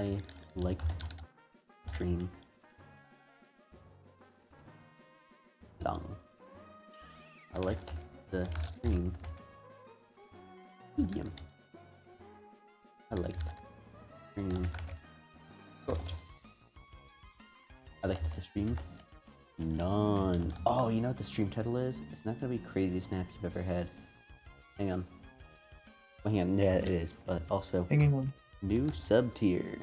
I liked stream long. I liked the stream medium. I liked stream short. I liked the stream none. Oh, you know what the stream title is? It's not gonna be craziest nap you've ever had. Hang on. Oh, hang on. Yeah, it is. But also, Hanging on. new sub tier.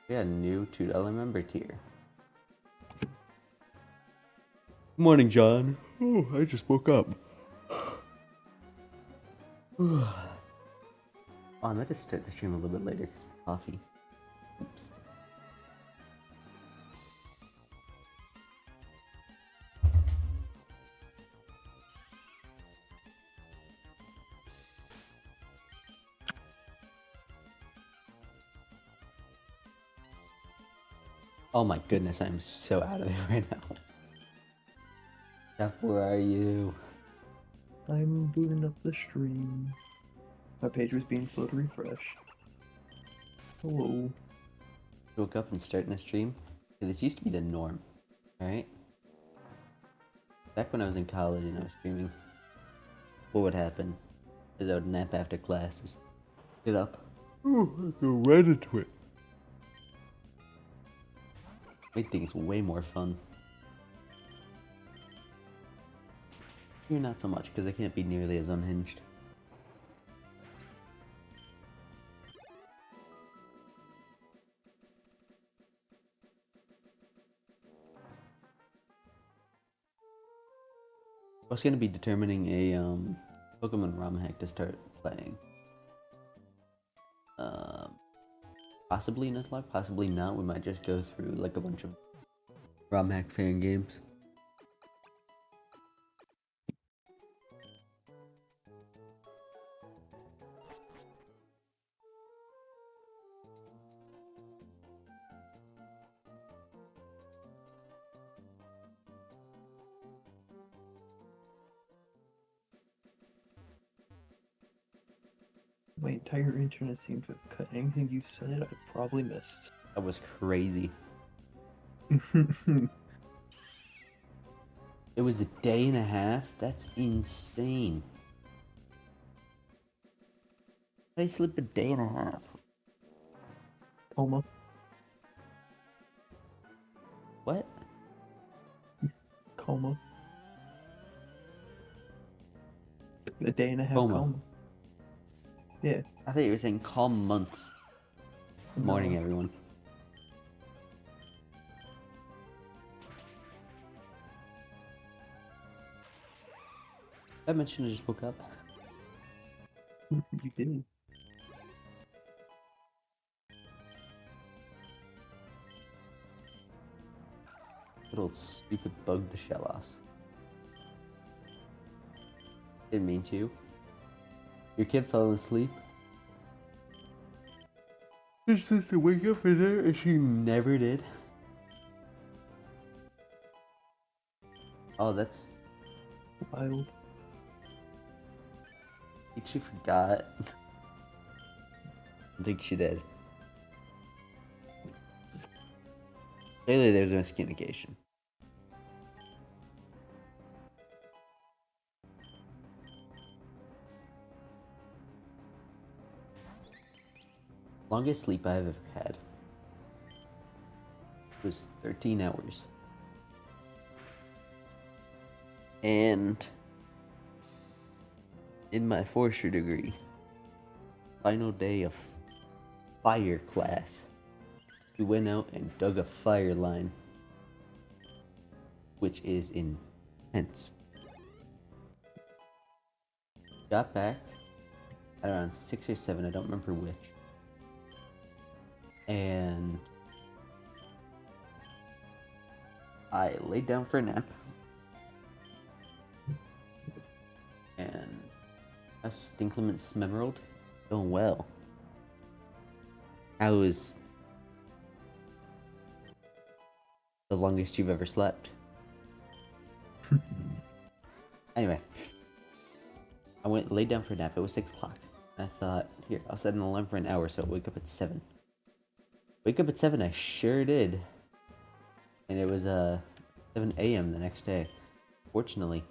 Yeah, new $2 member tier. Morning, John. Oh, I just woke up. Oh, I might just start the stream a little bit later because of coffee. Oops. Oh my goodness, I'm so out of it right now. Jeff, where are you? I'm booting up the stream. My page was being slow to refresh. Hello. Woke up and starting a stream? Yeah, this used to be the norm, alright? Back when I was in college and I was streaming, what would happen is I would nap after classes. Get up. Oh, I go right into it. I think it's way more fun. You're not so much, because I can't be nearly as unhinged. I was going to be determining a Pokemon ROM hack to start playing. Possibly in this live, possibly not. We might just go through like a bunch of ROM hack fan games. My entire internet seems to have cut. Anything you said, I probably missed. That was crazy. It was a day and a half? That's insane. I sleep a day and a half. Coma. What? Coma. A day and a half Coma. coma. Yeah. I thought you were saying calm month. Good morning, No. everyone. I mentioned I just woke up. You did. Little stupid bug the Shellos. Didn't mean to. Your kid fell asleep. Your sister wake up for there and she never did. Oh, that's... Wild. I think she forgot. I think she did. Clearly there's a miscommunication. Longest sleep I've ever had was 13 hours. And in my forestry degree, final day of fire class, we went out and dug a fire line, which is intense. Got back at around 6 or 7, I don't remember which. And I laid down for a nap. And us Inclement Emerald going well. How was the longest you've ever slept? Anyway, I went laid down for a nap. It was 6 o'clock. I thought, here, I'll set an alarm for an hour so I'll wake up at 7. Wake up at 7, I sure did. And it was 7 a.m. the next day. Fortunately,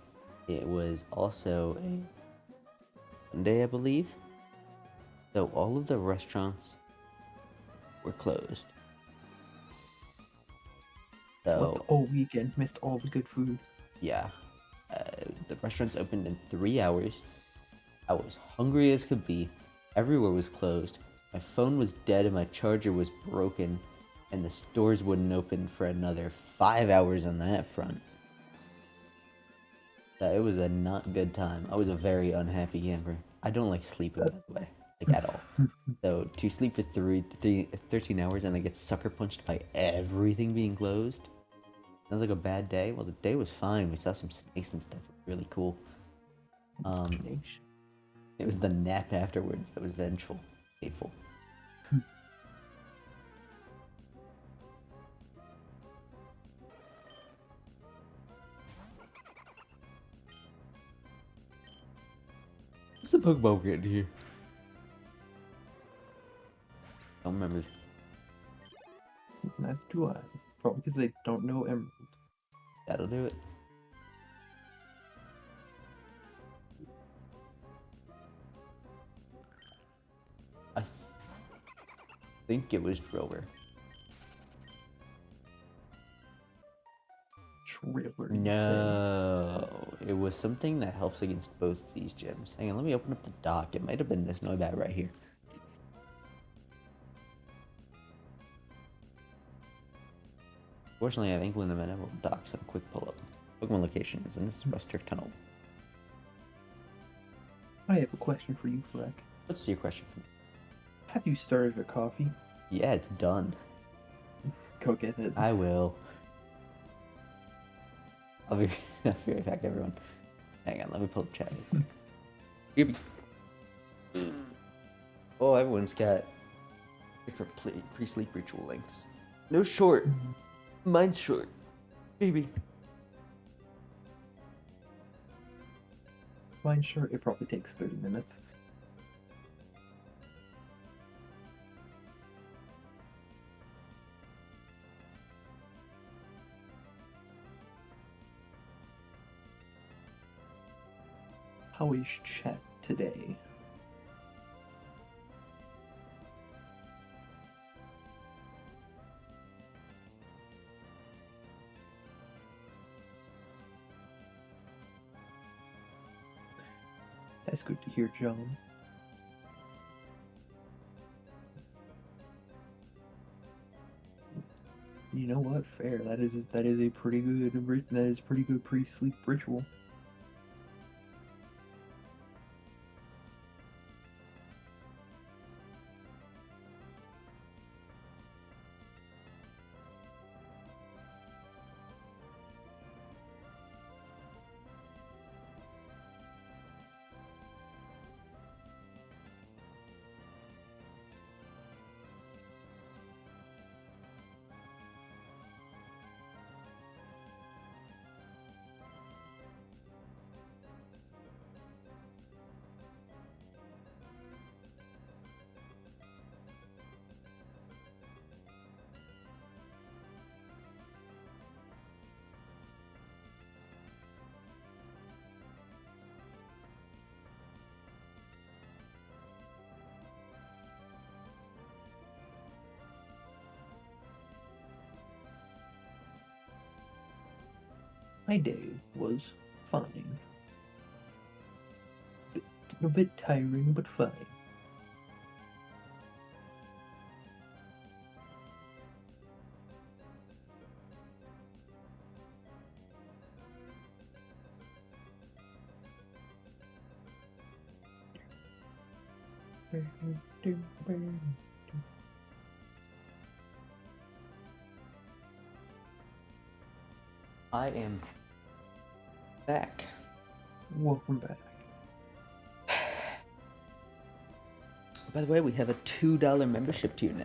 it was also a Sunday, I believe. So all of the restaurants were closed. So Slept all weekend, missed all the good food. yeah, the restaurants opened in 3 hours. I was hungry as could be. Everywhere was closed. My phone was dead and my charger was broken. And the stores wouldn't open for another 5 hours on that front. It was a not good time. I was a very unhappy camper. I don't like sleeping, by the way, like at all. So to sleep for 13 hours and then get sucker punched by everything being closed sounds like a bad day. Well, the day was fine. We saw some snakes and stuff. It was really cool. It was the nap afterwards that was vengeful, hateful. What's the Pokeball we're getting here? Don't remember. Neither do I. Probably because they don't know Emerald. That'll do it. I think it was Drover. Triller. No, it was something that helps against both these gyms. Hang on, let me open up the dock. It might have been this Noibat right here. Fortunately, I have Inclement Emerald dock, so quick pull up. Pokemon locations, and this is Rust Turf Tunnel. I have a question for you, Fleck. What's your question for me? Have you started your coffee? Yeah, it's done. Go get it. I will. I'll be right back, everyone. Hang on, let me pull up chat. Oh, everyone's got different pre-sleep ritual lengths. No short. Mine's short. Baby. Mine's short. It probably takes 30 minutes. How is chat today? That's good to hear, John. You know what? Fair. That is a pretty good pre-sleep ritual. My day was fine. A bit tiring, but fine. I am back. Welcome back. By the way, we have a $2 membership tier now.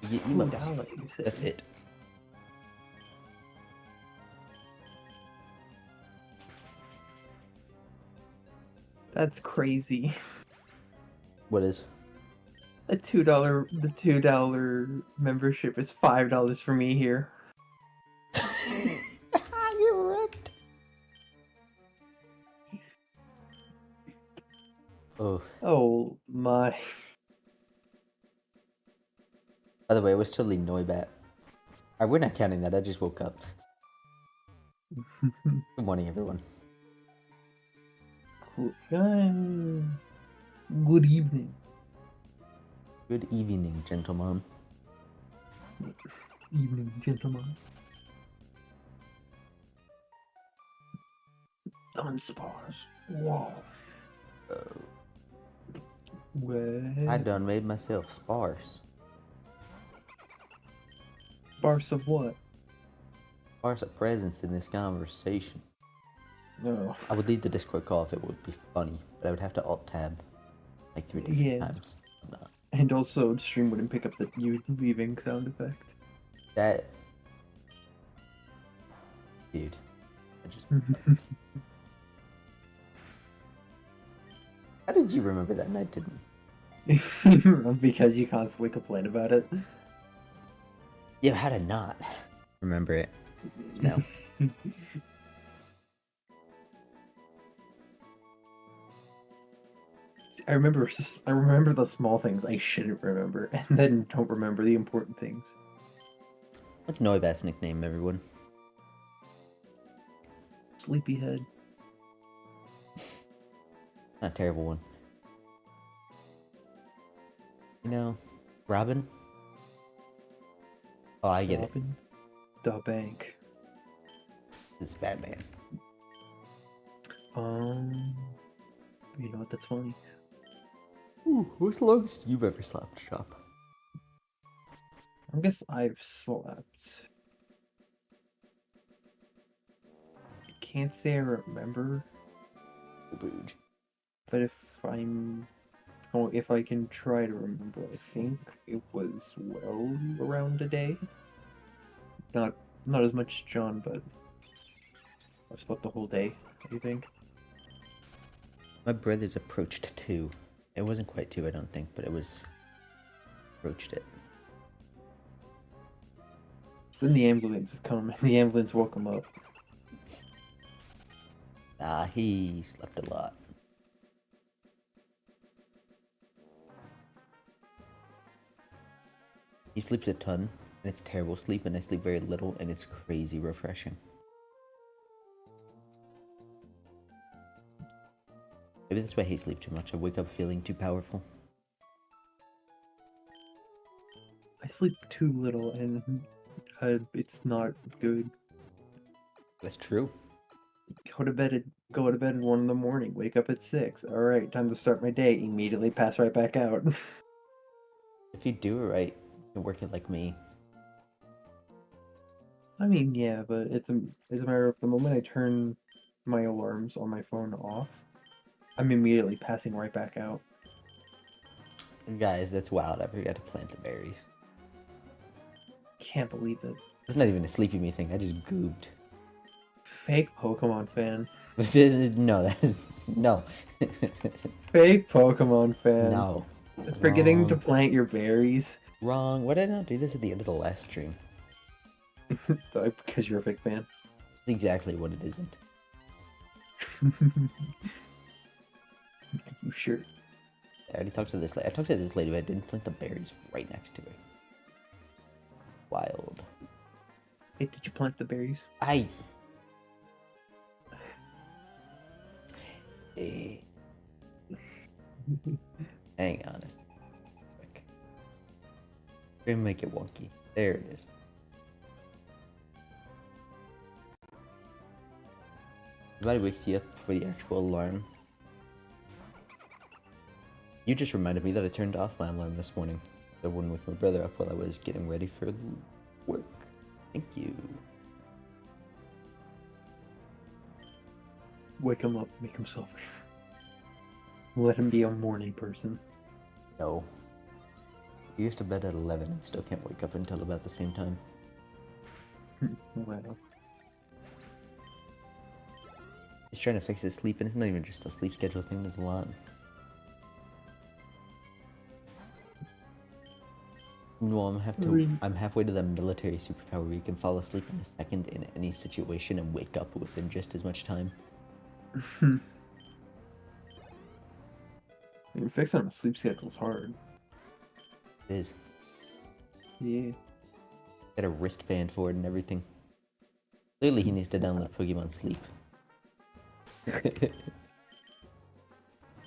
You get emotes. $2, you say? That's it. That's crazy. What is? The $2 membership is $5 for me here. You're wrecked. Oh. Oh my. By the way, it was totally Noibat. We're not counting that. I just woke up. Good morning, everyone. Good evening. Good evening, gentlemen. Evening, gentlemen. Unspars. Whoa. I done made myself sparse. Sparse of what? Sparse of presence in this conversation. No. I would leave the Discord call if it would be funny, but I would have to alt-tab like 3 different times. I'm not. And also, the stream wouldn't pick up the you leaving sound effect. That... Dude. I just... How did you remember that and I didn't? Because you constantly complain about it. Yeah, how to not remember it? No. I remember the small things I shouldn't remember, and then don't remember the important things. What's Noibat's nickname, everyone? Sleepyhead. Not a terrible one. You know, Robin? Oh, I get Robin, the bank. It's Batman. You know what? That's funny. Ooh, what's the longest you've ever slept, Shop? I guess I've slept. I can't say I remember, Booge. but if I can try to remember, I think it was well around a day. Not as much as John, but I've slept the whole day, I think. My brother's approached 2. It wasn't quite 2, I don't think, but it was... approached it. Then the ambulance has come, and the ambulance woke him up. Nah, he slept a lot. He sleeps a ton, and it's terrible sleep, and I sleep very little, and it's crazy refreshing. Maybe that's why I sleep too much. I wake up feeling too powerful. I sleep too little, and it's not good. That's true. Go to bed at 1 in the morning. Wake up at 6. All right, time to start my day. Immediately pass right back out. If you do it right, you work it like me. I mean, yeah, but it's a matter of the moment I turn my alarms on my phone off, I'm immediately passing right back out. Guys, that's wild. I forgot to plant the berries. Can't believe it. It's not even a sleepy me thing. I just goobed. Fake Pokemon fan. No, that's... No. Fake Pokemon fan. No. Forgetting to plant your berries. Wrong. Why did I not do this at the end of the last stream? Because you're a fake fan. That's exactly what it isn't. You sure? I already talked to this lady. I talked to this lady, but I didn't plant the berries right next to her. Wild. Hey, did you plant the berries? Hey. Hang on a second. We're gonna make it wonky. There it is. Everybody wakes you up for the actual alarm. You just reminded me that I turned off my alarm this morning. The one with my brother up while I was getting ready for work. Thank you. Wake him up, make him suffer. Let him be a morning person. No. He used to bed at 11 and still can't wake up until about the same time. Wow. He's trying to fix his sleep, and it's not even just a sleep schedule thing. There's a lot. No, I'm halfway to the military superpower where you can fall asleep in a second in any situation and wake up within just as much time. Fixing a sleep schedule's hard. It is. Yeah. Got a wristband for it and everything. Clearly he needs to download Pokemon Sleep. That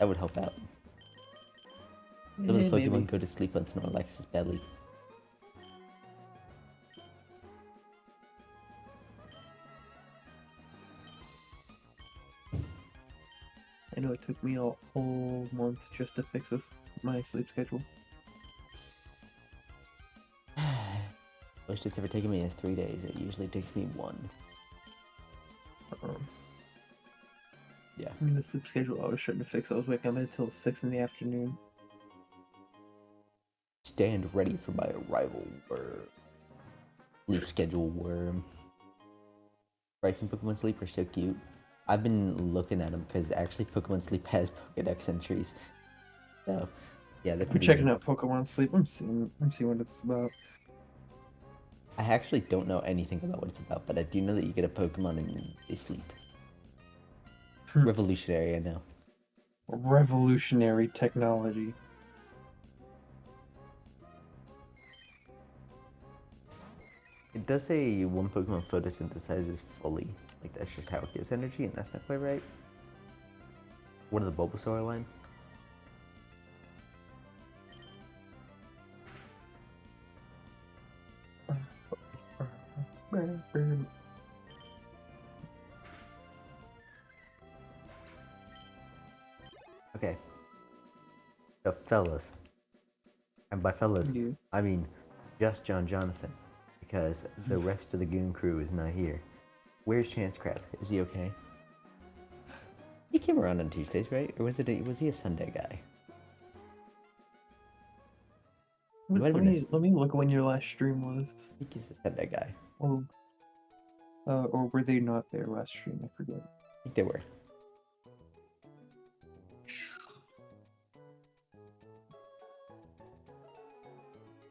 would help out. Some of the Pokemon go to sleep on Snorlax's belly. I know it took me a whole month just to fix my sleep schedule. Most it's ever taken me is 3 days. It usually takes me 1. Yeah. I mean, the sleep schedule I was trying to fix, I was waking up until 6 in the afternoon. Stand ready for my arrival, worm. Sleep schedule worm. Right, some Pokemon Sleep are so cute. I've been looking at them because actually Pokemon Sleep has Pokedex entries. So, yeah, they're pretty. I'm checking out Pokemon Sleep. I'm seeing what it's about. I actually don't know anything about what it's about, but I do know that you get a Pokemon and they sleep. Revolutionary, I know. Revolutionary technology. It does say one Pokemon photosynthesizes fully. Like, that's just how it gives energy, and that's not quite right. One of the Bulbasaur line. Okay. So, fellas. And by fellas, Yeah. I mean just Jonathan. Because the rest of the Goon crew is not here. Where's Chance Crab? Is he okay? He came around on Tuesdays, right? Or was he a Sunday guy? Let me look when your last stream was. I think he's a Sunday guy. Or were they not there last stream? I forget. I think they were.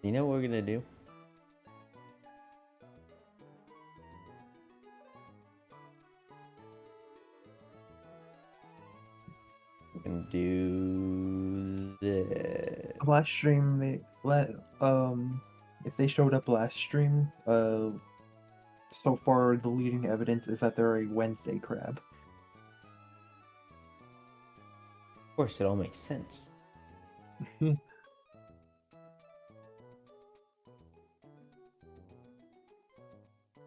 You know what we're gonna do? We're gonna do this. Last stream, if they showed up last stream, so far the leading evidence is that they're a Wednesday crab. Of course, it all makes sense.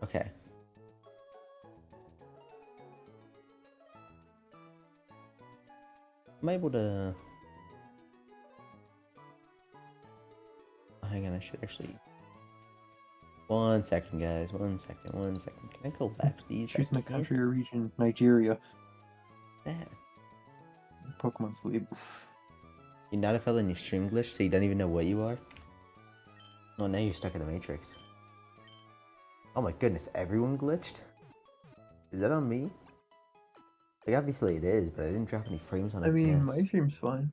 Okay. I'm able to... Oh, hang on, I should actually... 1 second, guys. 1 second. Can I collapse these? Choose my country or region. Nigeria. That. Pokemon Sleep. You're not a fella in your stream glitch, so you don't even know what you are? Oh, now you're stuck in the Matrix. Oh my goodness, everyone glitched? Is that on me? Like, obviously it is, but I didn't drop any frames on it. I mean, my stream's fine.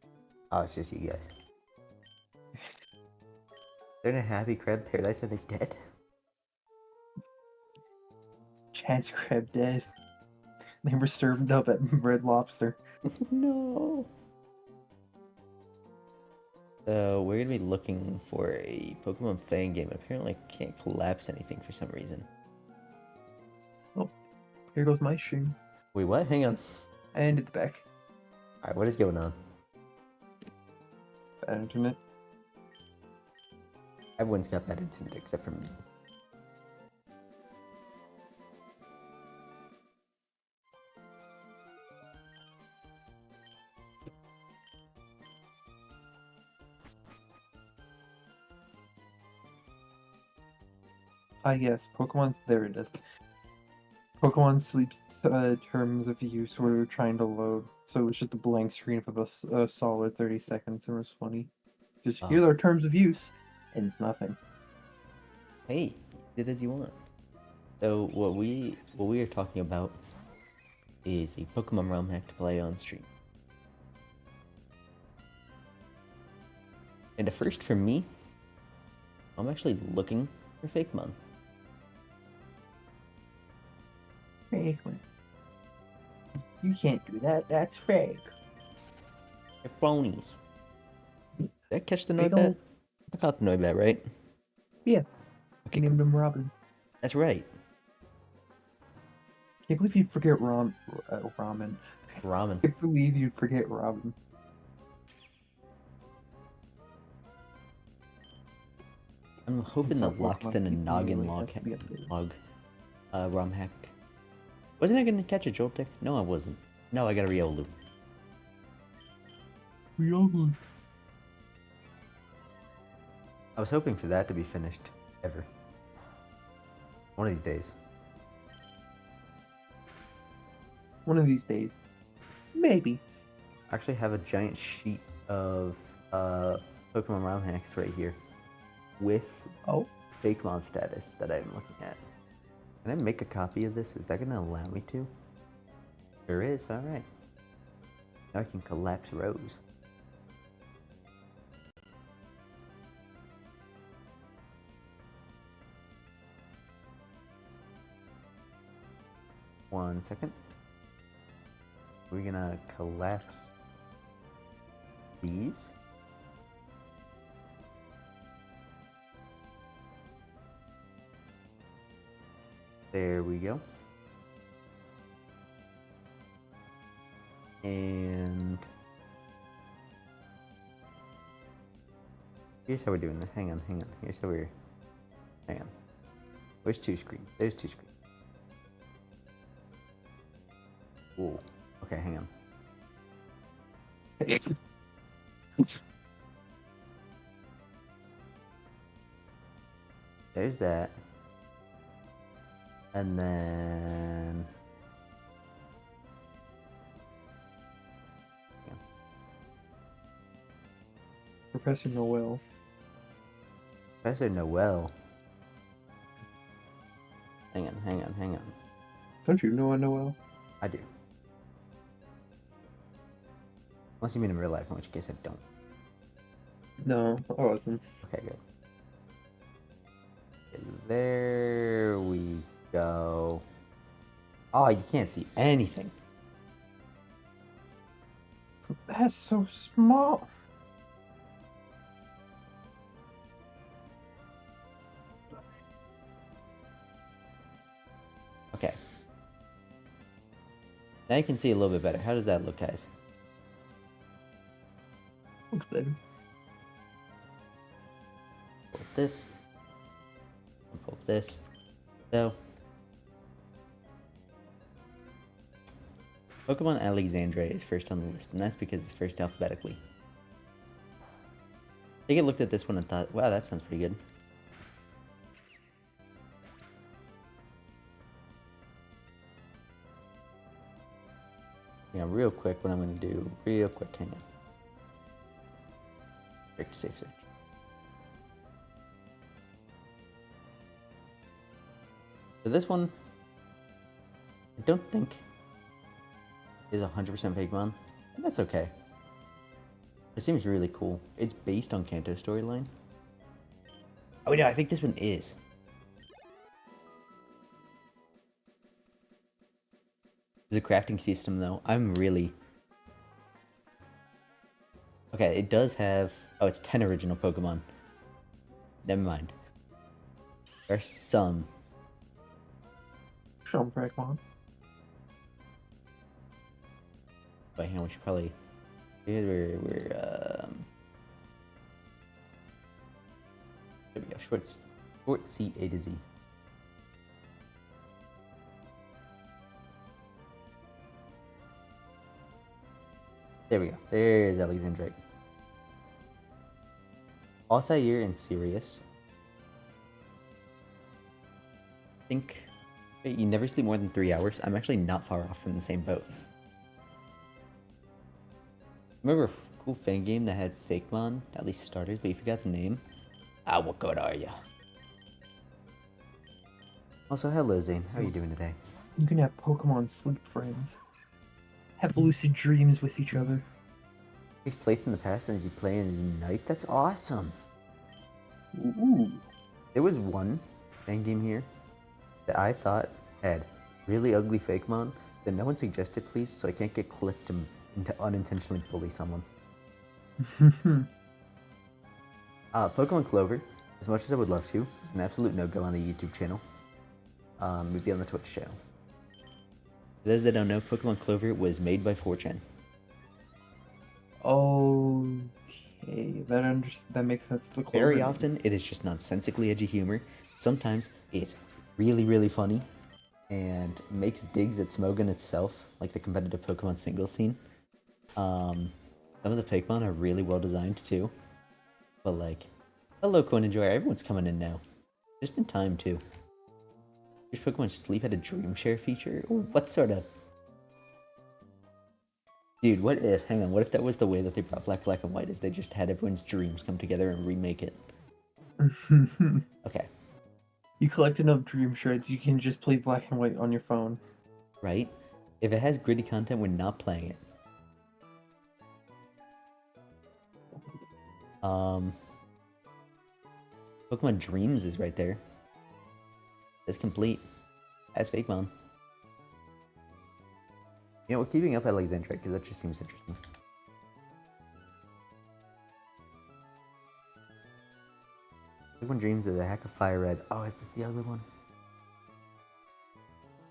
Oh, it's just you guys. They're in a happy crab paradise. Are they dead? Chance Crab dead. They were served up at Red Lobster. No. So we're gonna be looking for a Pokemon fan game. Apparently, I can't collapse anything for some reason. Oh, here goes my stream. Wait, what? Hang on. And it's back. Alright, what is going on? Bad internet. Everyone's got bad internet except for me. Yes, Pokemon's there it is. Pokemon Sleep's terms of use were trying to load, so it was just a blank screen for the solid 30 seconds. It was funny. Just here's our terms of use, and it's nothing. Hey, did as you want. So what we are talking about is a Pokemon Realm hack to play on stream. And a first for me, I'm actually looking for Fakemon. Fake. You can't do that. That's fake. They're phonies. Did I catch the They Noibat? don't- I caught the Noibat, right? Yeah. Okay, I named him Robin. that's right. Can't believe you'd forget Ramen. Ramen. Can't believe you'd forget Robin. I'm hoping Some the Loxton Pokemon and people Noggin really log, have to be updated. ROM hack. Wasn't I gonna catch a Joltik? No, I wasn't. No, I got a Riolu. I was hoping for that to be finished. Ever. One of these days. One of these days. Maybe. I actually have a giant sheet of Pokemon ROM hacks right here. With Oh. Fakemon status that I'm looking at. Can I make a copy of this? Is that gonna allow me to? Sure is, alright. Now I can collapse Rose. One second. We're gonna collapse these. There we go. And here's how we're doing this. Hang on. Here's how we're. Hang on. Where's two screens? There's two screens. Ooh. Okay, hang on. There's that. And then. Yeah. Professor Noel. Professor Noel. Hang on. Don't you know a Noel? I do. Unless you mean in real life, in which case I don't. No, I wasn't. Okay, good. Okay, there we go. Oh, you can't see anything. That's so small. Okay. Now you can see a little bit better. How does that look, guys? Looks better. Pull up this. Pull up this. So. Pokemon Alexandria is first on the list, and that's because it's first alphabetically. I think I looked at this one and thought, wow, that sounds pretty good. Yeah, real quick, what I'm going to do, real quick, hang on. Break to safe search. So this one, I don't think is 100% Fakemon, and that's okay. It seems really cool. It's based on Kanto's storyline. Oh, no, I think this one is. There's a crafting system, though. I'm really... Okay, it does have... Oh, it's 10 original Pokemon. Never mind. There are some. Some Pokemon. But hang on, we should probably... Here we're there we go. Short C, A to Z. There we go. There's Alexandrite. Altair and Sirius. I think you never sleep more than 3 hours. I'm actually not far off from the same boat. Remember a cool fan game that had Fakemon, at least starters, but you forgot the name? Ah, what good are ya? Also, hello Zane. How are you doing today? You can have Pokemon sleep friends. have lucid dreams with each other. Takes place in the past and as you play in the night. That's awesome. Ooh. There was one fan game here that I thought had really ugly fake mon that no one suggested, please, so I can't get clipped and to unintentionally bully someone. Pokemon Clover, as much as I would love to, is an absolute no-go on the YouTube channel. Maybe on the Twitch channel. For those that don't know, Pokemon Clover was made by 4chan. Okay, that makes sense. The Clover Very name. often, it is just nonsensically edgy humor. Sometimes, it's really, really funny and makes digs at Smogon itself, like the competitive Pokemon singles scene. Some of the Pokemon are really well designed too. But like, hello Coin Enjoyer, everyone's coming in now. Just in time too. Your Pokemon Sleep had a Dream Share feature? Ooh, what sort of... Dude, what if, hang on, what if that was the way that they brought Black and White, is they just had everyone's dreams come together and remake it? Okay. You collect enough dream shards, you can just play Black and White on your phone. Right? If it has gritty content, we're not playing it. Pokemon Dreams is right there. It's complete. As Fakemon. You know, we're keeping up Alexandrite because that just seems interesting. Pokemon Dreams is a hack of Fire Red. Oh, is this the other one?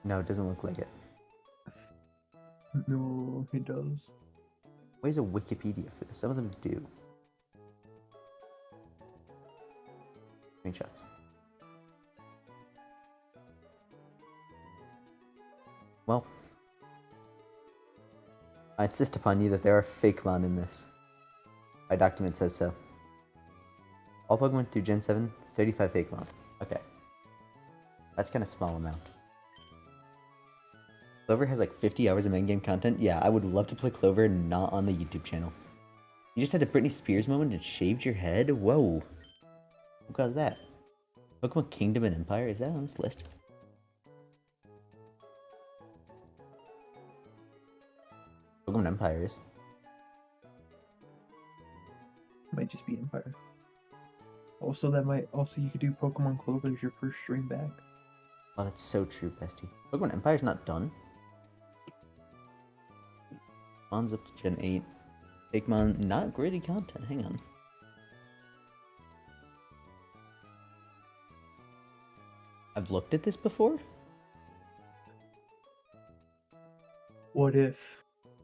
No, it doesn't look like it. No, it does. Where's a Wikipedia for this? Some of them do. Screenshots. Well, I insist upon you that there are Fakemon in this. My document says so. All Pokemon through Gen 7, 35 Fakemon. Okay. That's kind of small amount. Clover has like 50 hours of main game content. Yeah, I would love to play Clover, not on the YouTube channel. You just had a Britney Spears moment and shaved your head? Whoa. Who caused that? Pokemon Kingdom and Empire? Is that on this list? Pokemon Empire is. Might just be Empire. Also, you could do Pokemon Clover as your first stream back. Oh, that's so true, bestie. Pokemon Empire's not done. Mon's up to Gen 8. Pokemon, not gritty content. Hang on. I've looked at this before? What if?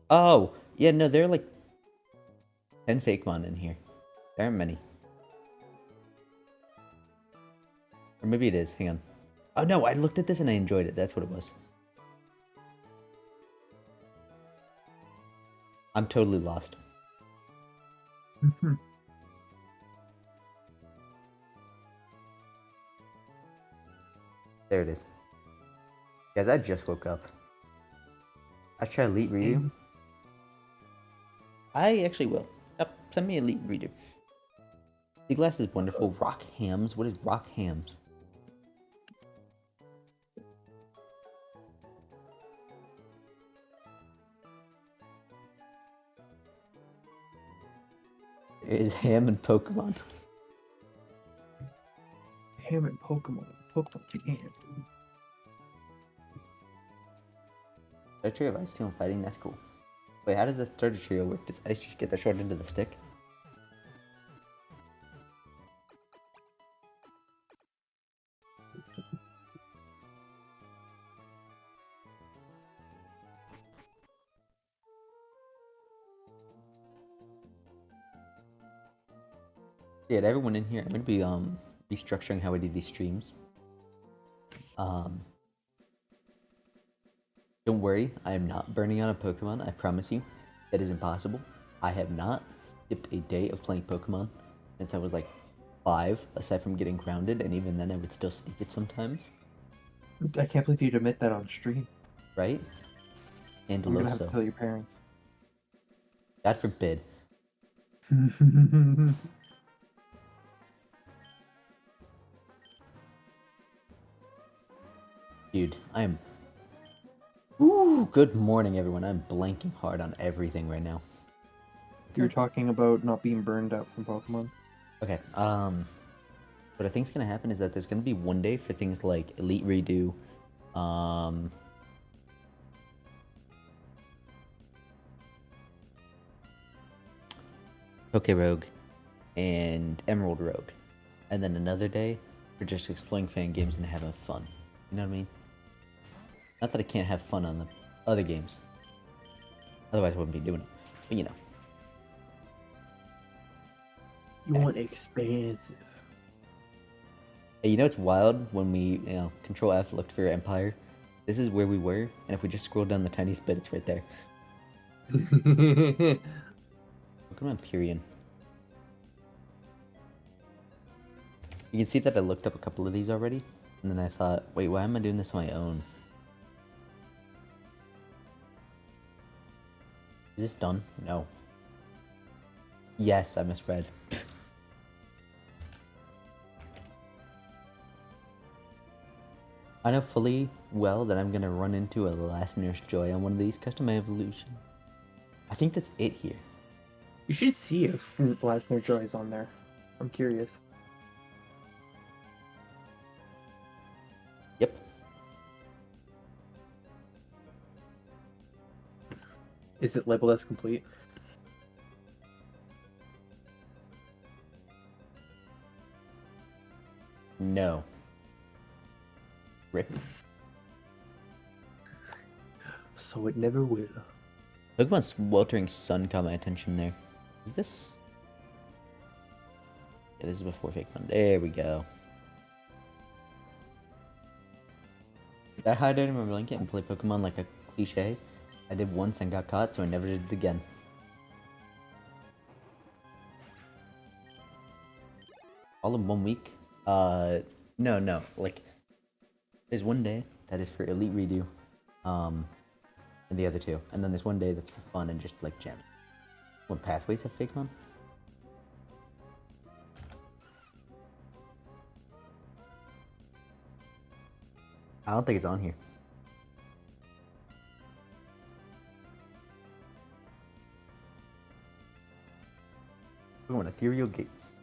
Oh, yeah, no, there are like 10 Fakemon in here. There aren't many. Or maybe it is. Hang on. Oh, no, I looked at this and I enjoyed it. That's what it was. I'm totally lost. There it is. Guys, I just woke up. I should try Elite Redo. I actually will. Yep, send me Elite Redo. The glass is wonderful. Rock hams? What is rock hams? There is ham and Pokemon. Ham and Pokemon. Pokemon Jam. Starter trio of Ice Steel and Fighting? That's cool. Wait, how does the starter trio work? Does Ice just get the short into the stick? Yeah, to everyone in here, I'm gonna be restructuring how I do these streams. Don't worry, I am not burning out a Pokemon, I promise you. That is impossible. I have not skipped a day of playing Pokemon since I was like 5, aside from getting grounded, and even then I would still sneak it sometimes. I can't believe you'd admit that on stream. Right? And I'm gonna have to Loso. tell your parents. God forbid. Dude, I am... Ooh! Whew, good morning, everyone. I'm blanking hard on everything right now. You're talking about not being burned out from Pokemon. Okay, what I think's gonna happen is that there's gonna be one day for things like Elite Redo, Poke Rogue, and Emerald Rogue, and then another day for just exploring fan games and having fun. You know what I mean? Not that I can't have fun on the other games. Otherwise, I wouldn't be doing it. But you know. You want expansive. Hey, you know it's wild when we, Control F looked for Empire. This is where we were, and if we just scroll down the tiniest bit, it's right there. Look at Empyrean. You can see that I looked up a couple of these already, and then I thought, wait, why am I doing this on my own? Is this done? No. Yes, I misread. I know fully well that I'm gonna run into a Last Nurse Joy on one of these custom evolution. I think that's it here. You should see if Last Nerd Joy is on there. I'm curious. Yep. Is it labeled as complete? No. Rip. So it never will. Pokemon Sweltering Sun caught my attention there. Is this? Yeah, this is before Fake One. There we go. Did I hide it in my blanket and play Pokemon like a cliche? I did once and got caught, so I never did it again. All in 1 week? No. Like, there's one day that is for Elite Redo, and the other two. And then there's one day that's for fun and just, like, jamming. What pathways have Fakemon? I don't think it's on here. We're going Ethereal Gates.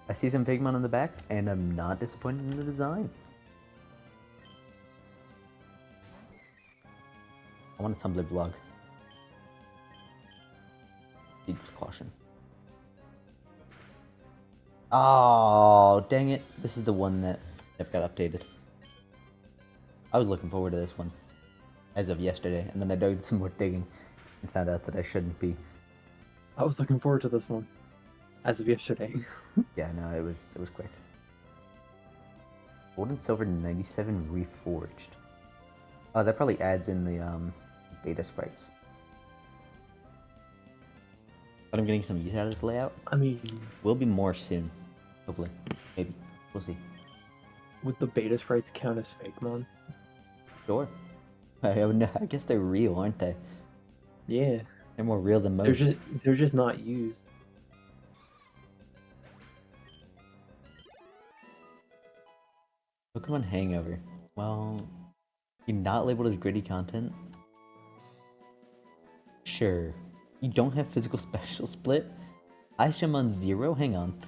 I see some Figmon on the back, and I'm not disappointed in the design. I want a Tumblr blog. Need caution. Oh, dang it. This is the one that never got updated. I was looking forward to this one as of yesterday, and then I did some more digging and found out that I shouldn't be. I was looking forward to this one. As of yesterday. Yeah, no, it was quick. Gold and Silver 97 Reforged. Oh, that probably adds in the beta sprites. But I'm getting some use out of this layout. I mean, Will be more soon. Hopefully. Maybe. We'll see. would the beta sprites count as Fakemon? Sure. I guess they're real, aren't they? Yeah. They're more real than most. They're just not used. Pokemon Hangover. Well, you're not labeled as gritty content? Sure. You don't have physical special split? Aishamon 0? Hang on.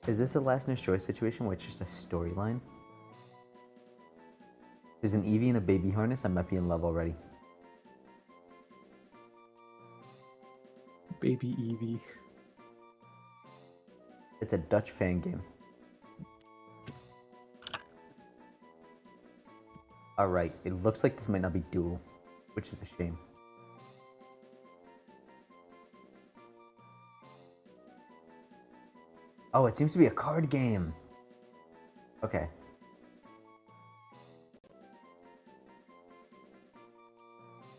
Is this a Last Nurse Joy situation where it's just a storyline? There's an Eevee and a baby harness? I might be in love already. Baby Eevee. It's a Dutch fan game. Alright, it looks like this might not be dual, which is a shame. Oh, it seems to be a card game. Okay.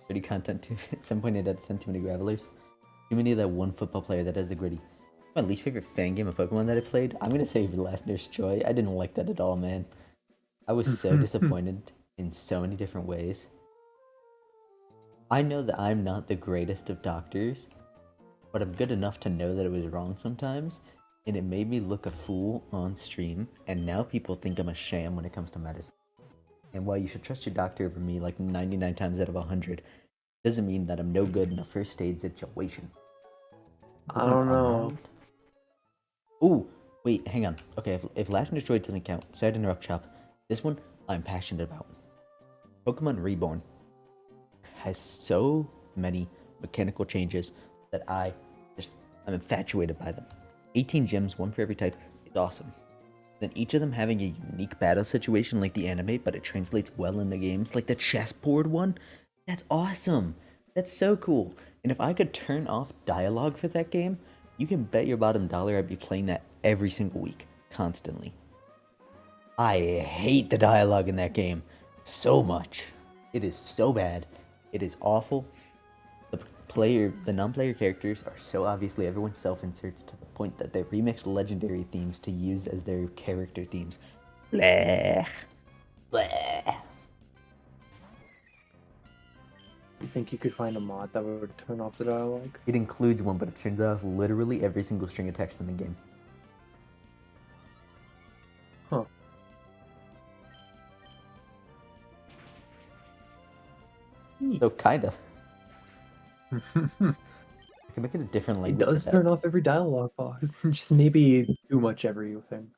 Gritty content too. 7.8 out of 10, too many Gravelers. Too many of that one football player that does the gritty. My least favorite fan game of Pokemon that I played? I'm gonna say The Last Nurse Joy. I didn't like that at all, man. I was so disappointed in so many different ways. I know that I'm not the greatest of doctors, but I'm good enough to know that it was wrong sometimes, and it made me look a fool on stream, and now people think I'm a sham when it comes to medicine. And while you should trust your doctor over me like 99 times out of 100, doesn't mean that I'm no good in a first aid situation. I don't know. Ooh, wait, hang on. Okay, if Last Destroyed doesn't count, sorry to interrupt, Chop. This one I'm passionate about. Pokemon Reborn has so many mechanical changes that I'm infatuated by them. 18 gems, one for every type, is awesome. Then each of them having a unique battle situation like the anime, but it translates well in the games, like the chessboard one. That's awesome. That's so cool. And if I could turn off dialogue for that game, you can bet your bottom dollar I'd be playing that every single week, constantly. I hate the dialogue in that game so much. It is so bad. It is awful. The non-player characters are so obviously everyone's self-inserts to the point that they remixed legendary themes to use as their character themes. Blech. Blech. You think you could find a mod that would turn off the dialogue? It includes one, but it turns off literally every single string of text in the game. Huh. So kinda. I can make it a different It language. does turn off every dialogue box. Just maybe too much everything.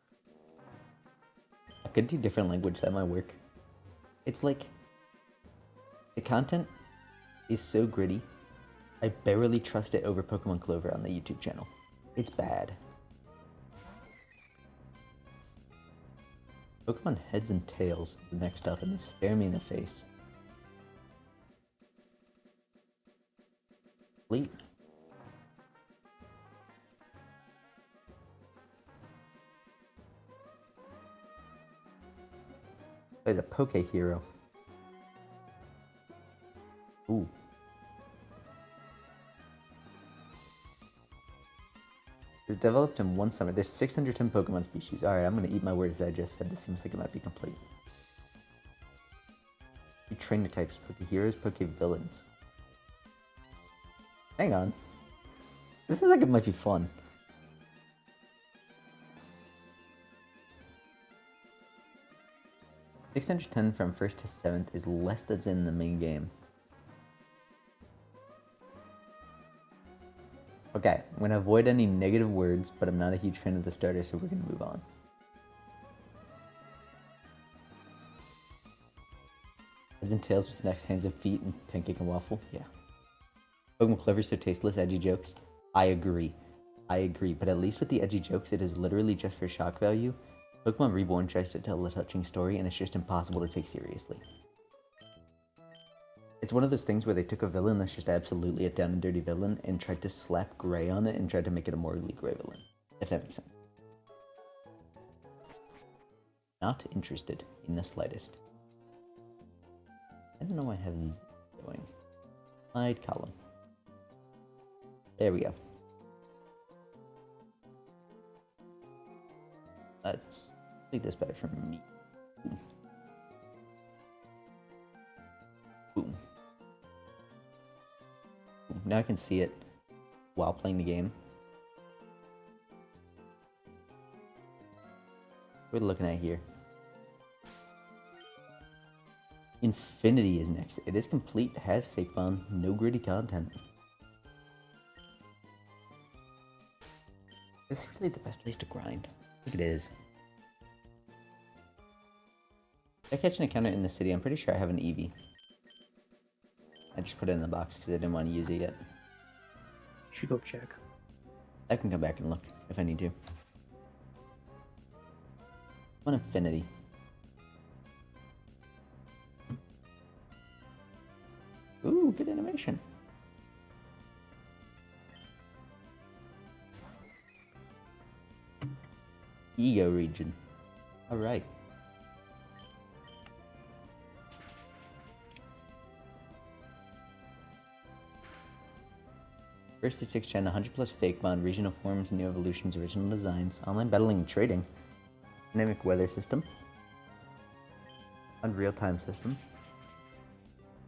I could do different language, that might work. It's like the content is so gritty. I barely trust it over Pokemon Clover on the YouTube channel. It's bad. Pokemon Heads and Tails is the next up, and they stare me in the face. Fleet. There's a Poke Hero. Ooh. It was developed in one summer. There's 610 Pokemon species. Alright, I'm gonna eat my words that I just said. This seems like it might be complete. Trainer types, Poke Heroes, Poke Villains. Hang on. This is like it might be fun. $610 from 1st to 7th is less that's in the main game. Okay, I'm gonna avoid any negative words, but I'm not a huge fan of the starter, so we're gonna move on. Heads and Tails was next, Hands and Feet, and Pancake and Waffle. Yeah. Pokemon Clever so tasteless, edgy jokes. I agree, but at least with the edgy jokes, it is literally just for shock value. Pokemon Reborn tries to tell a touching story, and it's just impossible to take seriously. It's one of those things where they took a villain that's just absolutely a down and dirty villain and tried to slap gray on it and tried to make it a morally gray villain, if that makes sense. Not interested in the slightest. I don't know why I have these going. Hide column. There we go. Let's make this better for me. Boom. Boom. Boom. Now I can see it while playing the game. What are we looking at here? Infinity is next. It is complete, has fake bomb, no gritty content. This is really the best place to grind. I think it is. If I catch an encounter in the city, I'm pretty sure I have an Eevee. I just put it in the box because I didn't want to use it yet. Should go check. I can come back and look if I need to. One Infinity. Ooh, good animation. Ego region. Alright. First to 6 gen, 100 plus fake bond, regional forms, new evolutions, original designs, online battling and trading, dynamic weather system, Unreal time system,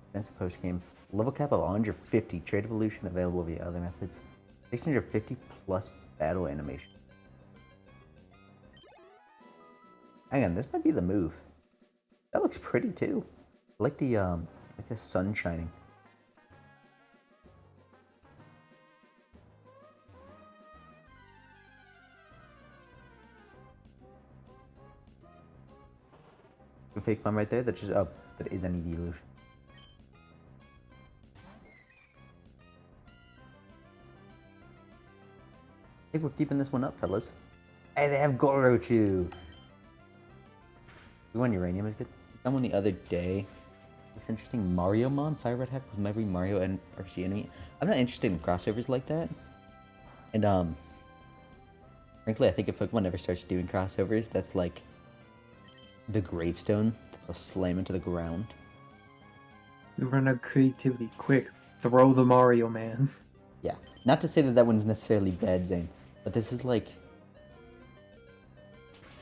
advanced post game, Level cap of 150. Trade evolution available via other methods. 650 plus battle animation. Hang on, this might be the move. That looks pretty too. I like the sun shining. A fake bomb right there. That just that is an evolution. I think we're keeping this one up, fellas. Hey, they have Gorochu. We won uranium is good. Found one the other day. Looks interesting. Mario Mon, Fire Red Hack with every Mario and RC enemy. I'm not interested in crossovers like that. And frankly, I think if Pokemon ever starts doing crossovers, that's like the gravestone that they'll slam into the ground. We run out of creativity. Quick, throw the Mario Man. Yeah. Not to say that that one's necessarily bad, Zane, but this is like...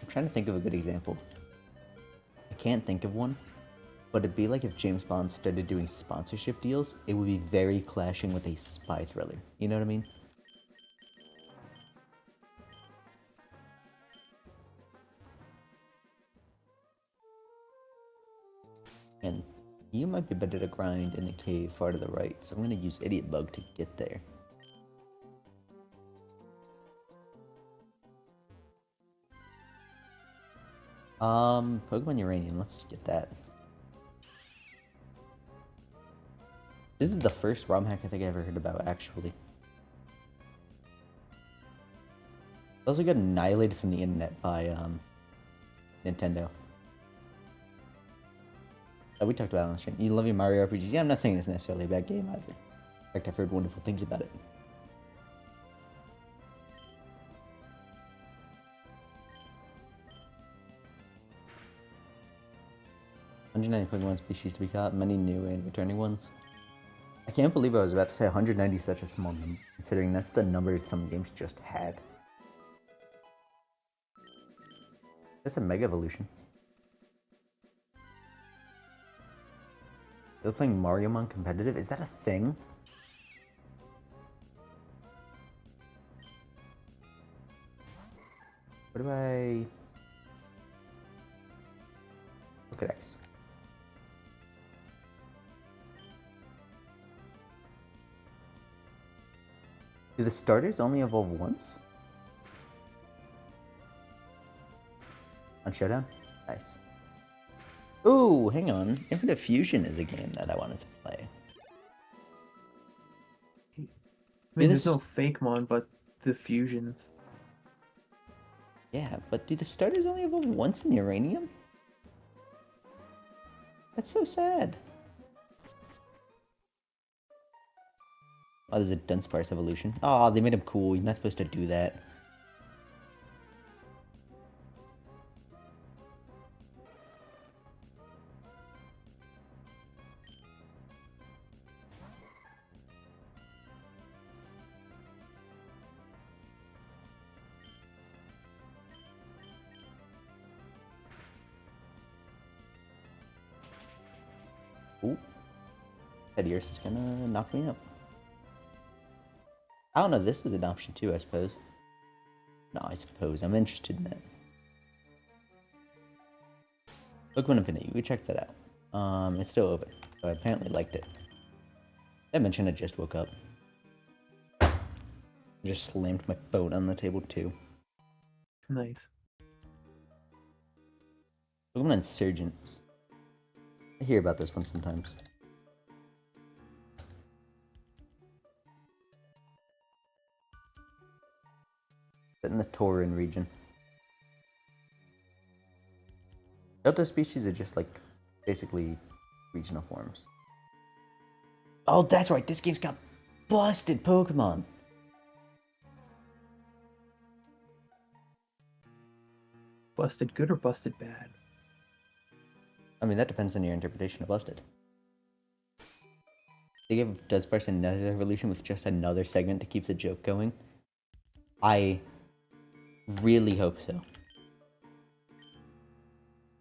I'm trying to think of a good example. I can't think of one, but it'd be like if James Bond started doing sponsorship deals, it would be very clashing with a spy thriller. You know what I mean? And you might be better to grind in the cave far to the right, so I'm going to use Idiot Bug to get there. Pokemon Uranium, let's get that. This is the first ROM hack I think I ever heard about, actually. It also got annihilated from the internet by, Nintendo. We talked about it on the stream. You love your Mario RPGs. Yeah, I'm not saying it's necessarily a bad game either. In fact, I've heard wonderful things about it. Pokemon species to be caught, many new and returning ones. I can't believe I was about to say 190 is such a small number, considering that's the number some games just had. That's a Mega Evolution. They're playing Mario Mon competitive? Is that a thing? What do I... Pokedex. Do the starters only evolve once? On Showdown? Nice. Ooh, hang on. Infinite Fusion is a game that I wanted to play. I mean, there's no fake Mon, but the fusions. Yeah, but do the starters only evolve once in Uranium? That's so sad. Oh, there's a Dunsparce evolution. Oh, they made him cool. You're not supposed to do that. Ooh. That Earth is gonna knock me up. I don't know, this is an option too, I suppose. No, I suppose. I'm interested in that. Pokemon Infinity, we checked that out. It's still open, so I apparently liked it. I mentioned I just woke up. I just slammed my phone on the table too. Nice. Pokemon Insurgents. I hear about this one sometimes. Set in the Tauran region. Delta species are just like basically regional forms. Oh, that's right. This game's got busted Pokemon. Busted good or busted bad? I mean, that depends on your interpretation of busted. They give Dunsparce another evolution with just another segment to keep the joke going. I really hope so.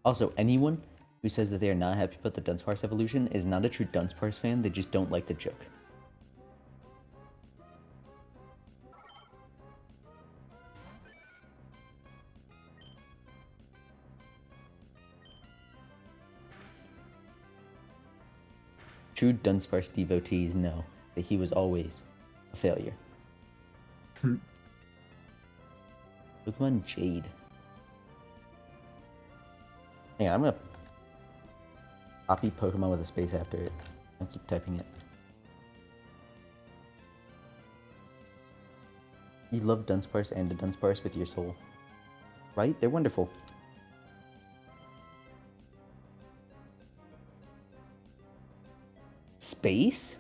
Also, anyone who says that they are not happy about the Dunsparce evolution is not a true Dunsparce fan, they just don't like the joke. True Dunsparce devotees know that he was always a failure. Pokemon Jade. Hang on, I'm gonna copy Pokemon with a space after it. I'll keep typing it. You love Dunsparce and the Dunsparce with your soul. Right? They're wonderful. Space?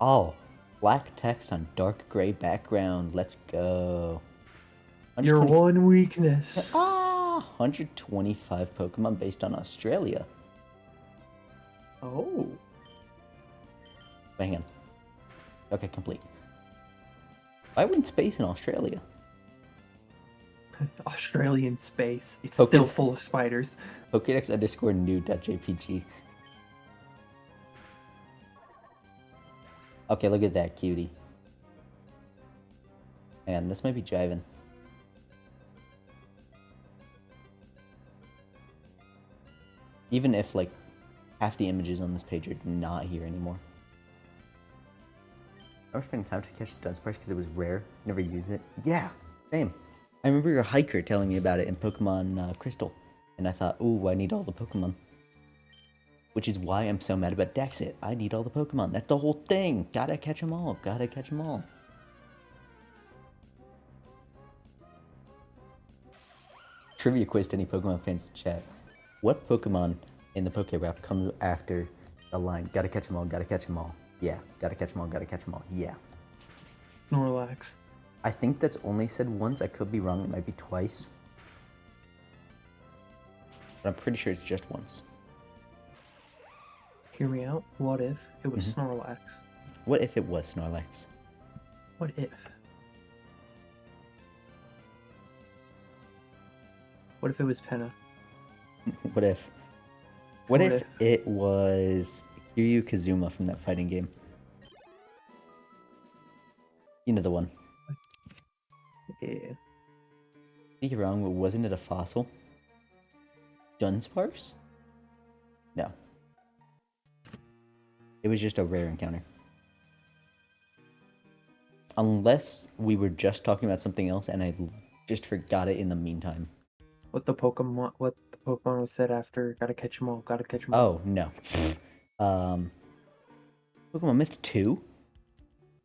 Oh, black text on dark gray background. Let's go. Your 120 one weakness. 125 Pokemon based on Australia. Oh. Wait, hang on. Okay, complete. Why wouldn't space in Australia? Australian space. It's Okay. still full of spiders. Pokedex _ new.jpg. Okay, look at that cutie. Man, this might be jiving. Even if, like, half the images on this page are not here anymore. I was spending time to catch Dunsparce because it was rare. Never used it. Yeah, same. I remember your hiker telling me about it in Pokemon Crystal. And I thought, ooh, I need all the Pokemon. Which is why I'm so mad about Dexit. I need all the Pokemon. That's the whole thing. Gotta catch them all. Gotta catch them all. Trivia quiz to any Pokemon fans in chat. What Pokemon in the Pokerap comes after the line, gotta catch them all, gotta catch them all? Yeah. Gotta catch them all, gotta catch them all. Yeah. Snorlax. I think that's only said once. I could be wrong. It might be twice. But I'm pretty sure it's just once. Hear me out. What if it was Snorlax? What if it was Snorlax? What if? What if it was Penna? What if? What if it was Kiryu Kazuma from that fighting game? You know the one. Yeah. I think you're wrong, but wasn't it a fossil? Dunsparce? No. It was just a rare encounter. Unless we were just talking about something else and I just forgot it in the meantime. What the Pokemon was said after gotta catch 'em all, gotta catch 'em all. Oh, no. Pokemon Myth 2?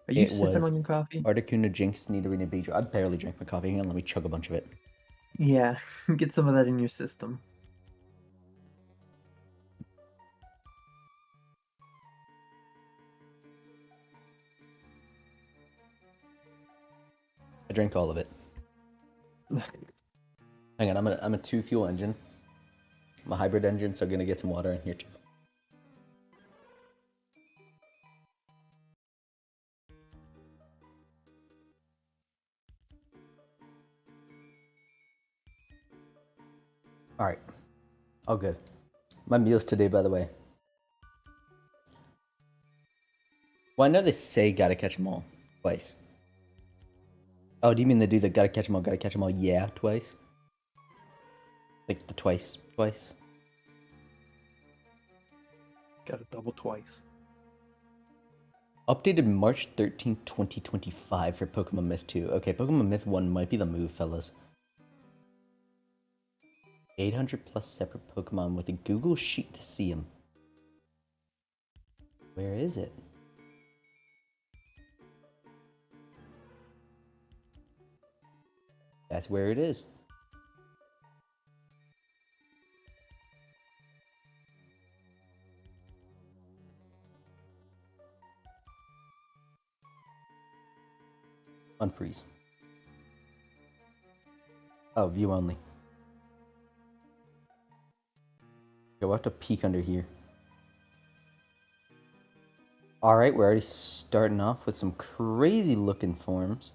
Are you it sipping was on your coffee? Articuno, Jinx, Nidorina, Beedrill. I barely drank my coffee. Hang on, let me chug a bunch of it. Yeah, get some of that in your system. I drank all of it. Hang on, I'm a 2-fuel engine. I'm a hybrid engine, so I'm gonna get some water in here too. Alright. All good. My meals today, by the way. Well, I know they say gotta catch them all twice. Oh, do you mean they do the gotta catch them all, yeah, twice? Like the twice? Got a double twice. Updated March 13th, 2025 for Pokemon Myth 2. Okay, Pokemon Myth 1 might be the move, fellas. 800 plus separate Pokemon with a Google Sheet to see them. Where is it? That's where it is. Unfreeze. Oh, view only. Okay, we'll have to peek under here. Alright, we're already starting off with some crazy looking forms.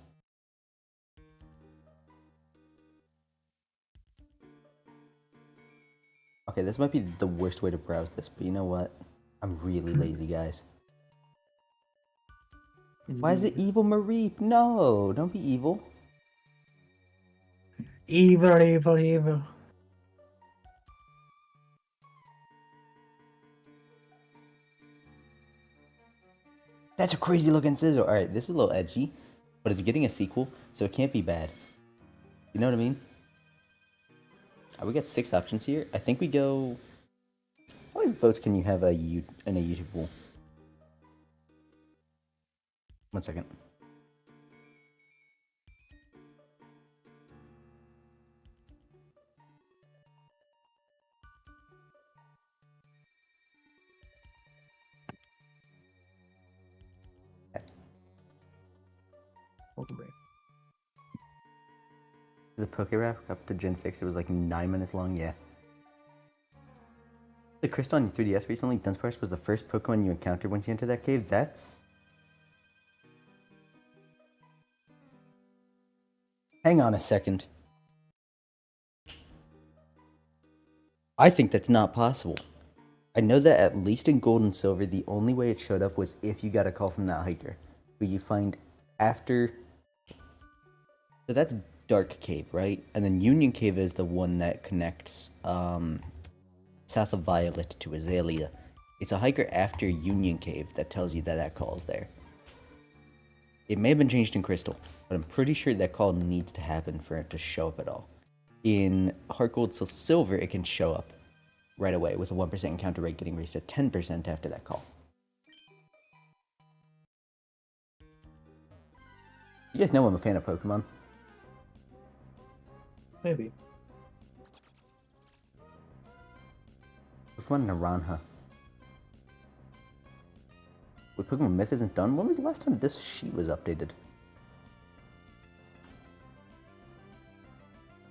Okay, this might be the worst way to browse this, but you know what? I'm really lazy, guys. Why is it evil Marie? No, don't be evil. Evil, evil, evil. That's a crazy looking scissor. Alright, this is a little edgy, but it's getting a sequel, so it can't be bad. You know what I mean? We got 6 options here. I think we go... How many votes can you have in a YouTube pool? 1 second. The Pokerap up to Gen 6, it was like 9 minutes long, yeah. The crystal on your 3DS recently, Dunsparce was the first Pokemon you encountered once you entered that cave. That's... Hang on a second. I think that's not possible. I know that at least in Gold and Silver, the only way it showed up was if you got a call from that hiker. But you find after... So that's Dark Cave, right? And then Union Cave is the one that connects south of Violet to Azalea. It's a hiker after Union Cave that tells you that that call's there. It may have been changed in Crystal, but I'm pretty sure that call needs to happen for it to show up at all. In Heart Gold Soul Silver, it can show up right away with a 1% encounter rate getting raised to 10% after that call. You guys know I'm a fan of Pokemon. Maybe. Pokemon Naranja. Wait, Pokemon Myth isn't done? When was the last time this sheet was updated?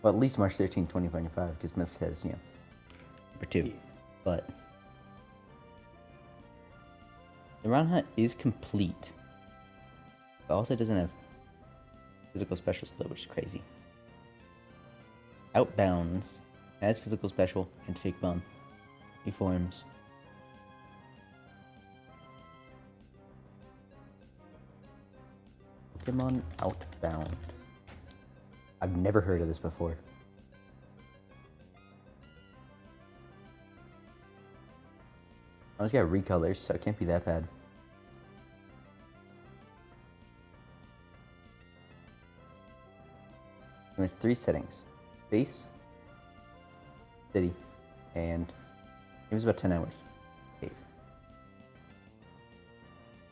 Well, at least March 13, 2025, because Myth has, you know, number 2. But Naranja is complete. But also doesn't have physical specials though, which is crazy. Outbounds has physical special and fake bomb. He forms. Pokemon Outbound. I've never heard of this before. Oh, it's got recolors, so it can't be that bad. It has 3 settings. Base, city, and it was about 10 hours. Cave.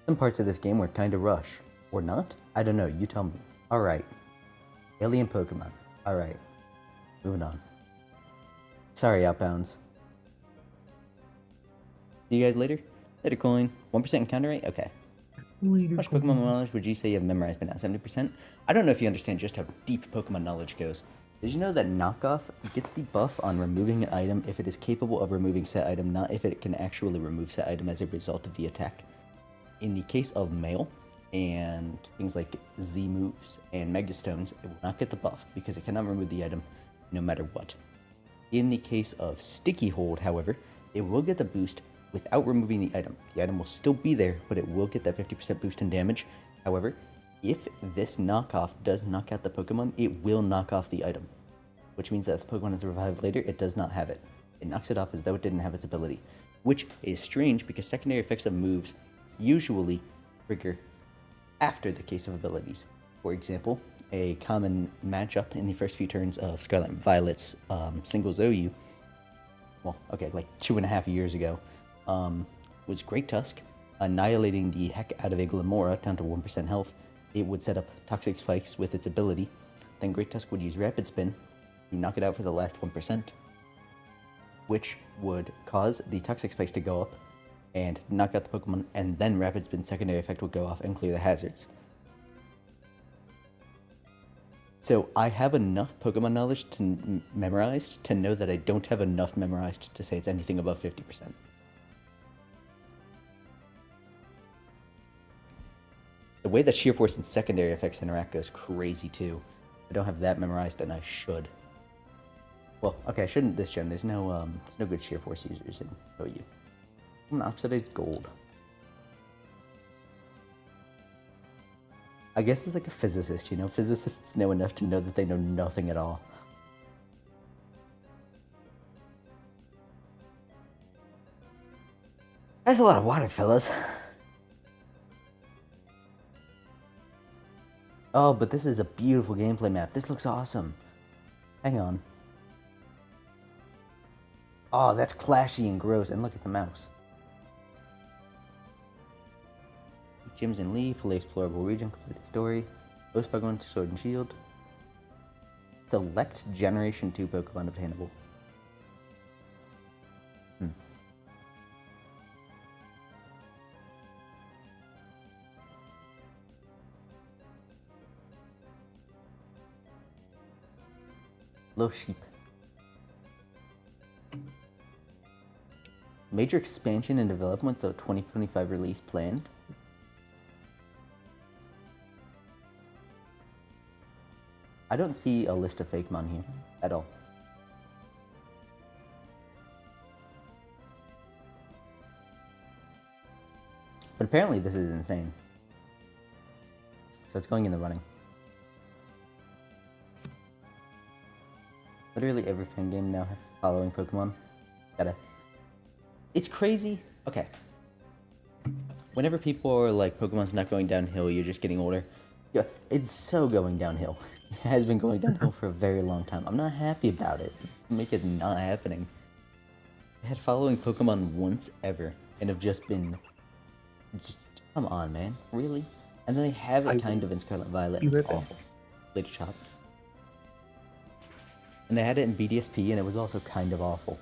Some parts of this game were kinda rush. Or not? I don't know, you tell me. Alright. Alien Pokemon. Alright. Moving on. Sorry, Outbounds. See you guys later? Later, coin. 1% encounter rate? Okay. Later, How much Pokemon knowledge would you say you have memorized by now? 70%? I don't know if you understand just how deep Pokemon knowledge goes. Did you know that Knockoff gets the buff on removing an item if it is capable of removing said item, not if it can actually remove said item as a result of the attack? In the case of Mail and things like Z moves and Mega Stones, it will not get the buff because it cannot remove the item no matter what. In the case of Sticky Hold, however, it will get the boost without removing the item. The item will still be there, but it will get that 50% boost in damage. However, if this knockoff does knock out the Pokemon, it will knock off the item. Which means that if the Pokemon is revived later, it does not have it. It knocks it off as though it didn't have its ability. Which is strange because secondary effects of moves usually trigger after the case of abilities. For example, a common matchup in the first few turns of Scarlet and Violet's single Zouyu, well, okay, like 2.5 years ago, was Great Tusk, annihilating the heck out of a Glamora down to 1% health. It would set up Toxic Spikes with its ability. Then Great Tusk would use Rapid Spin to knock it out for the last 1%, which would cause the Toxic Spikes to go up and knock out the Pokemon, and then Rapid Spin secondary effect would go off and clear the hazards. So I have enough Pokemon knowledge to memorized to know that I don't have enough memorized to say it's anything above 50%. The way that Sheer Force and secondary effects interact goes crazy too. I don't have that memorized and I should. Well, okay, I shouldn't this gen. There's no good sheer force users in OU. Oxidized gold. I guess it's like a physicist, you know? Physicists know enough to know that they know nothing at all. That's a lot of water, fellas. Oh, but this is a beautiful gameplay map. This looks awesome. Hang on. Oh, that's clashy and gross. And look, it's a mouse. Gyms and Leaf, fully explorable region, completed story. Ghost Pokemon, Sword and Shield. Select Generation 2 Pokemon obtainable. Little sheep. Major expansion and development, the 2025 release planned. I don't see a list of Fakemon here at all. But apparently this is insane. So it's going in the running. Literally every fan game now have following Pokemon. It's crazy. Okay. Whenever people are like, Pokemon's not going downhill, you're just getting older. Yeah, it's so going downhill. It has been going downhill for a very long time. I'm not happy about it. Just make it not happening. I had following Pokemon once ever, and have just been... Just, come on, man. Really? And then they have it kind of in Scarlet Violet, and it's awful. Lady Chopped. And they had it in BDSP, and it was also kind of awful.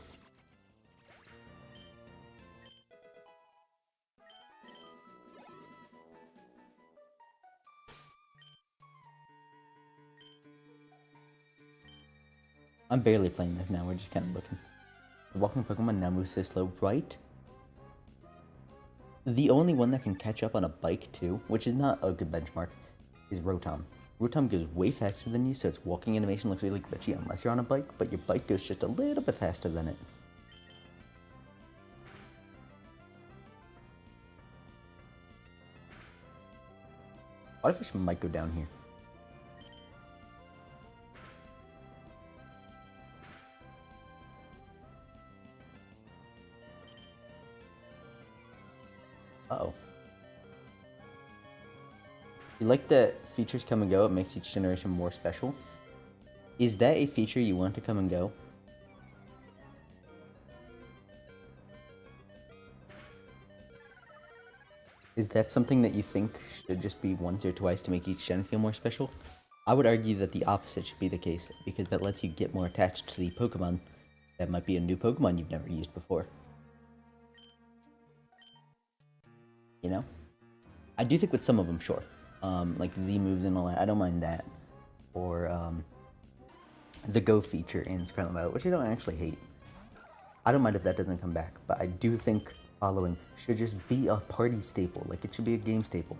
I'm barely playing this now, we're just kind of looking. The walking Pokemon now moves so slow, right? The only one that can catch up on a bike too, which is not a good benchmark, is Rotom. Rotom goes way faster than you, so its walking animation looks really glitchy unless you're on a bike, but your bike goes just a little bit faster than it. Waterfish might go down here. Uh-oh. You like the features come and go, it makes each generation more special. Is that a feature you want to come and go? Is that something that you think should just be once or twice to make each gen feel more special? I would argue that the opposite should be the case, because that lets you get more attached to the Pokemon. That might be a new Pokemon you've never used before. You know? I do think with some of them, sure. Like Z moves and all that, I don't mind that. Or the Go feature in Scarlet Violet, which I don't actually hate. I don't mind if that doesn't come back, but I do think following should just be a party staple, like it should be a game staple.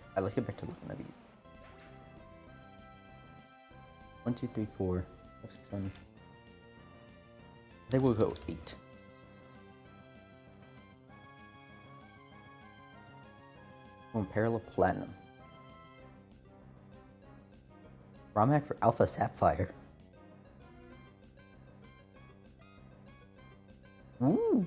Alright, let's get back to looking at these. 1, 2, 3, 4, 5, 6, 7. I think we'll go 8. Oh, Parallel Platinum. ROM hack for Alpha Sapphire. Ooh.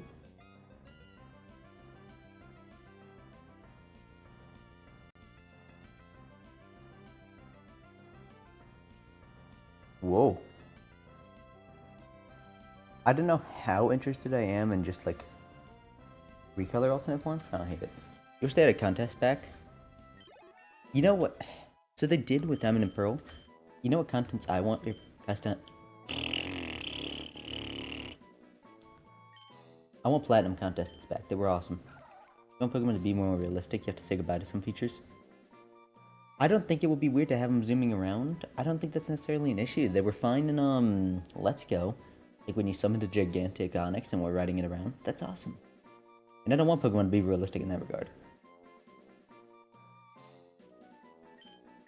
Whoa. I don't know how interested I am in just like recolor alternate forms. I don't hate it. You wish they had a contest back? You know what? So they did with Diamond and Pearl. You know what contents I want? I want Platinum contests back. They were awesome. If you want Pokemon to be more realistic, you have to say goodbye to some features. I don't think it would be weird to have them zooming around. I don't think that's necessarily an issue. They were fine in Let's Go. Like when you summoned a gigantic Onyx and were riding it around. That's awesome. And I don't want Pokemon to be realistic in that regard.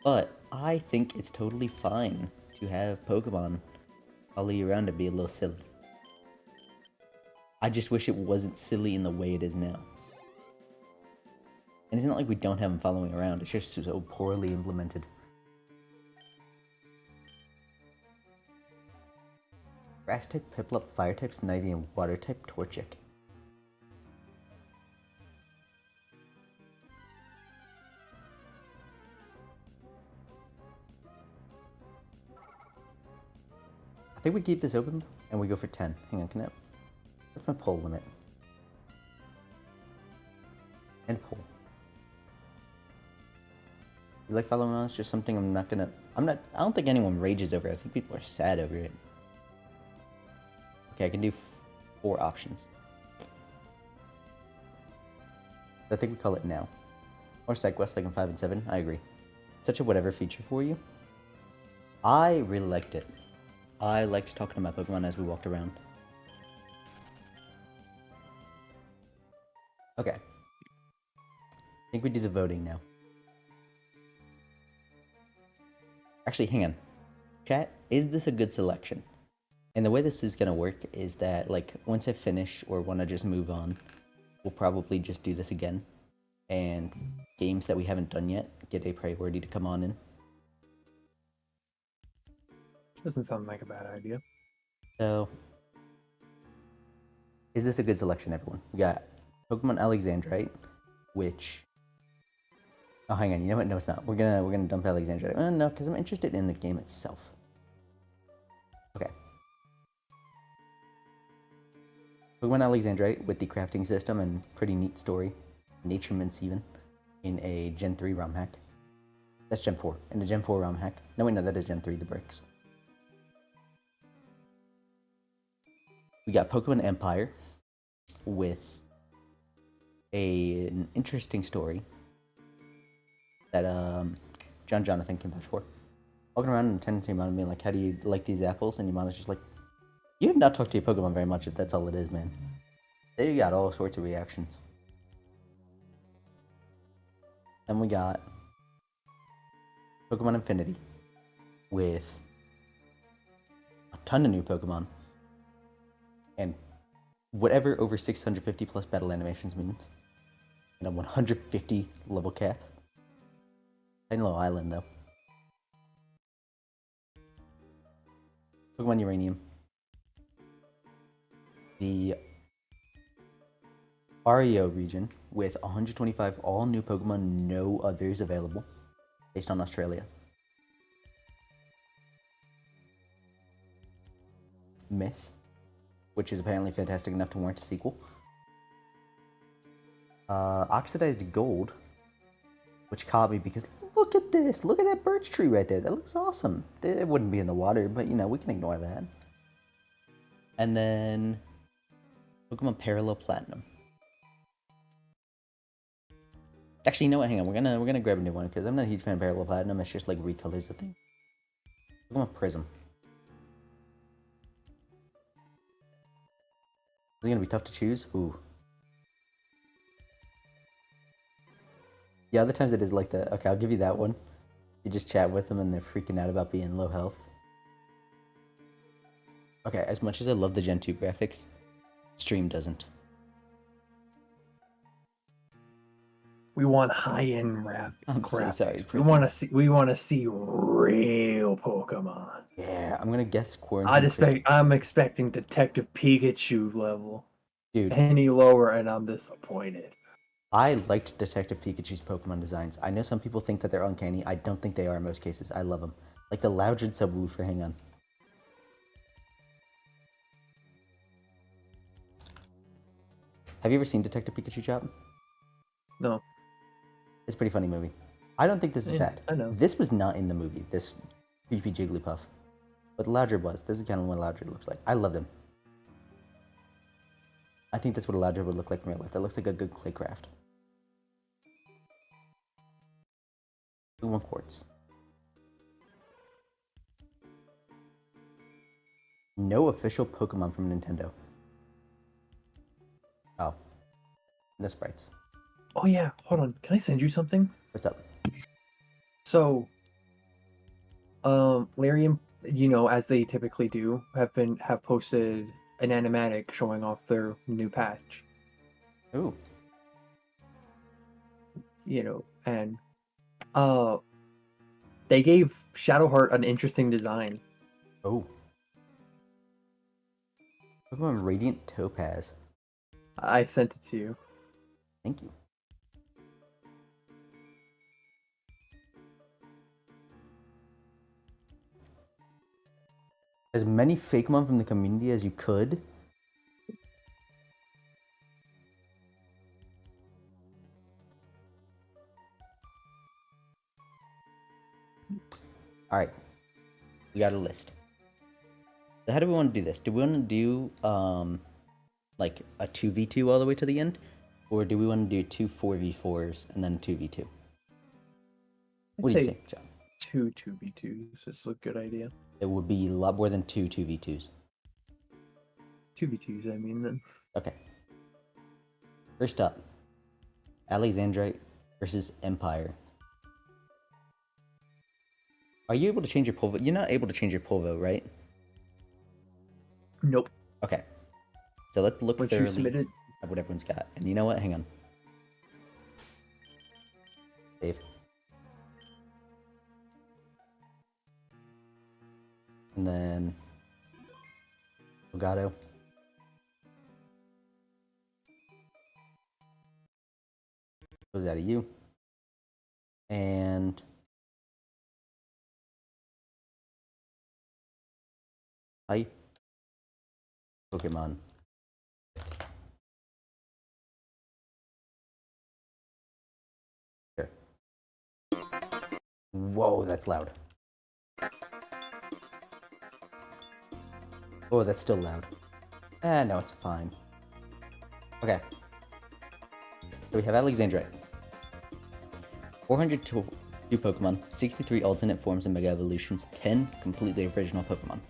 But I think it's totally fine to have Pokemon follow you around and be a little silly. I just wish it wasn't silly in the way it is now. And it's not like we don't have them following around, it's just so poorly implemented. Grass type, Piplup, Fire type, Snivy, and Water type, Torchic. I think we keep this open and we go for 10. Hang on, what's my pull limit? And pull. You like following on? It's just something I don't think anyone rages over it. I think people are sad over it. Okay, I can do 4 options. I think we call it now. Or side quest like in 5 and 7, I agree. Such a whatever feature for you. I really liked it. I liked talking to my Pokemon as we walked around. Okay. I think we do the voting now. Actually, hang on. Chat, is this a good selection? And the way this is going to work is that, like, once I finish or want to just move on, we'll probably just do this again. And games that we haven't done yet get a priority to come on in. Doesn't sound like a bad idea. So, is this a good selection, everyone? We got Pokemon Alexandrite, which... Oh, hang on. You know what? No, it's not. We're gonna dump Alexandrite. No, because I'm interested in the game itself. Okay. Pokemon Alexandrite with the crafting system and pretty neat story. Naturements even. In a Gen 3 ROM hack. That's Gen 4. In a Gen 4 ROM hack. No, wait, no, that is Gen 3, the bricks. We got Pokemon Empire with an interesting story that Jonathan can vouch for. Walking around and attending to Yamana being like, how do you like these apples? And Yamana's just like, you have not talked to your Pokemon very much if that's all it is, man. They got all sorts of reactions. Then we got Pokemon Infinity with a ton of new Pokemon. And whatever over 650 plus battle animations means. And a 150 level cap. Tiny little island though. Pokemon Uranium. The REO region with 125 all new Pokemon, no others available. Based on Australia. Myth, which is apparently fantastic enough to warrant a sequel. Oxidized Gold, which caught me because look at this, look at that birch tree right there, that looks awesome. It wouldn't be in the water, but you know, we can ignore that. And then Pokemon Parallel Platinum. Actually, you know what, hang on, we're gonna grab a new one because I'm not a huge fan of Parallel Platinum, it's just like recolors the thing. Pokemon Prism. Is it gonna be tough to choose? Ooh. Yeah, other times it is like that. Okay, I'll give you that one. You just chat with them and they're freaking out about being low health. Okay, as much as I love the Gen 2 graphics, stream doesn't. We want high-end rap. I'm so sorry. We want to see real Pokemon. Yeah, I'm gonna guess Quarantine. I'm expecting Detective Pikachu level. Dude, Any lower and I'm disappointed. I liked Detective Pikachu's Pokemon designs. I know some people think that they're uncanny. I don't think they are in most cases. I love them. Like the Loudred subwoofer, hang on. Have you ever seen Detective Pikachu, Chop? No. It's a pretty funny movie. I don't think this is bad. I know. This was not in the movie, this creepy Jigglypuff. But Loudred was. This is kind of what Loudred looks like. I loved him. I think that's what a Loudred would look like in real life. That looks like a good claycraft. Pokemon Quartz. No official Pokemon from Nintendo. Oh. No sprites. Oh yeah, hold on. Can I send you something? What's up? So, Larry and as they typically do, have posted an animatic showing off their new patch. Ooh. And they gave Shadowheart an interesting design. Oh. Pokemon Radiant Topaz. I sent it to you. Thank you. As many Fakemon from the community as you could. Alright. We got a list. So how do we want to do this? Do we want to do like a 2v2 all the way to the end? Or do we want to do 2 4v4s and then 2v2? What do you think, John? 2v2s is a good idea. It would be a lot more than 2v2s. 2v2s, I mean, then. Okay. First up, Alexandrite versus Empire. Are you able to change your Polvo? You're not able to change your Polvo, right? Nope. Okay. So let's look Once you thoroughly submit it, at what everyone's got. And you know what? Hang on. Save. And then Elgato. Goes out of you. And hi. Pokemon. Sure. Whoa, that's loud. Oh, that's still loud. No, it's fine. Okay. So we have Alexandrite. 402 Pokemon, 63 alternate forms and Mega Evolutions, 10 completely original Pokemon.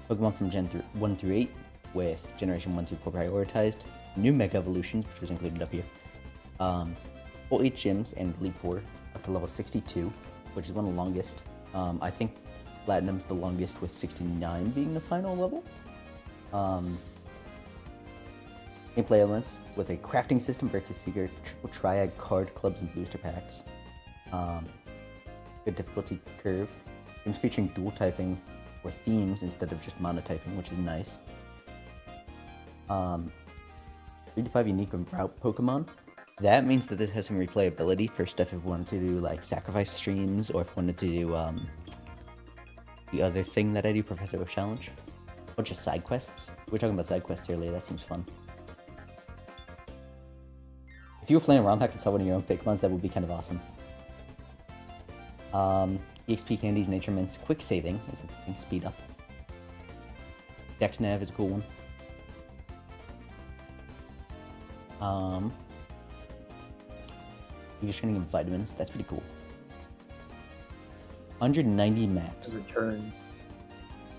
Pokemon from Gen 1 through 8, with Generation 1 through 4 prioritized. New Mega Evolutions, which was included up here. Full 8 gyms and Elite 4, up to level 62, which is one of the longest. I think Platinum's the longest, with 69 being the final level. Gameplay elements with a crafting system, Victus Seeker, triple triad card clubs and booster packs. Good difficulty curve. Games featuring dual typing or themes instead of just monotyping, which is nice. 3 to 5 unique and route Pokemon. That means that this has some replayability for stuff if we wanted to do like sacrifice streams, or if we wanted to do the other thing that I do, Professor Oak Challenge. A bunch of side quests. We were talking about side quests earlier, that seems fun. If you were playing ROM hack and saw one of your own Fakemons, that would be kind of awesome. EXP candies, nature mints, quick saving is a thing, speed up. Dex nav is a cool one. You're just getting vitamins, that's pretty cool. 190 maps. return.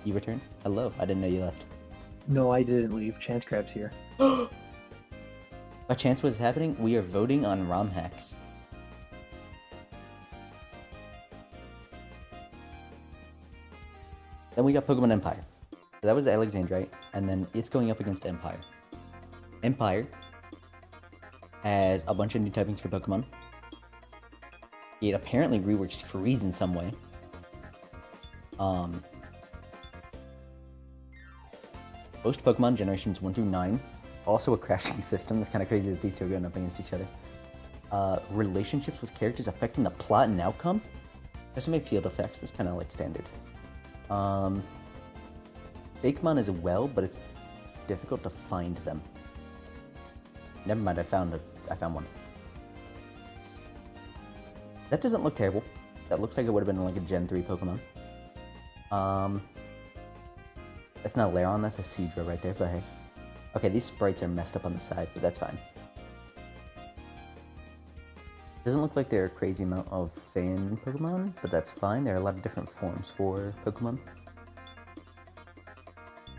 You return? Hello, I didn't know you left. No, I didn't leave. Chance Crab's here. By chance what's happening? We are voting on ROM hacks. Then we got Pokemon Empire. So that was Alexandrite, and then it's going up against Empire. Empire has a bunch of new typings for Pokemon. It apparently reworks Freeze in some way. Most Pokemon generations 1 through 9. Also a crafting system. It's kind of crazy that these two are going up against each other. Relationships with characters affecting the plot and outcome. There's some field effects. That's kind of like standard. Fakemon as well, but it's difficult to find them. Never mind, I found one. That doesn't look terrible. That looks like it would have been like a Gen 3 Pokemon. That's not Lairon, that's a Seadra right there, but hey. Okay, these sprites are messed up on the side, but that's fine. Doesn't look like there are a crazy amount of fan Pokemon, but that's fine. There are a lot of different forms for Pokemon,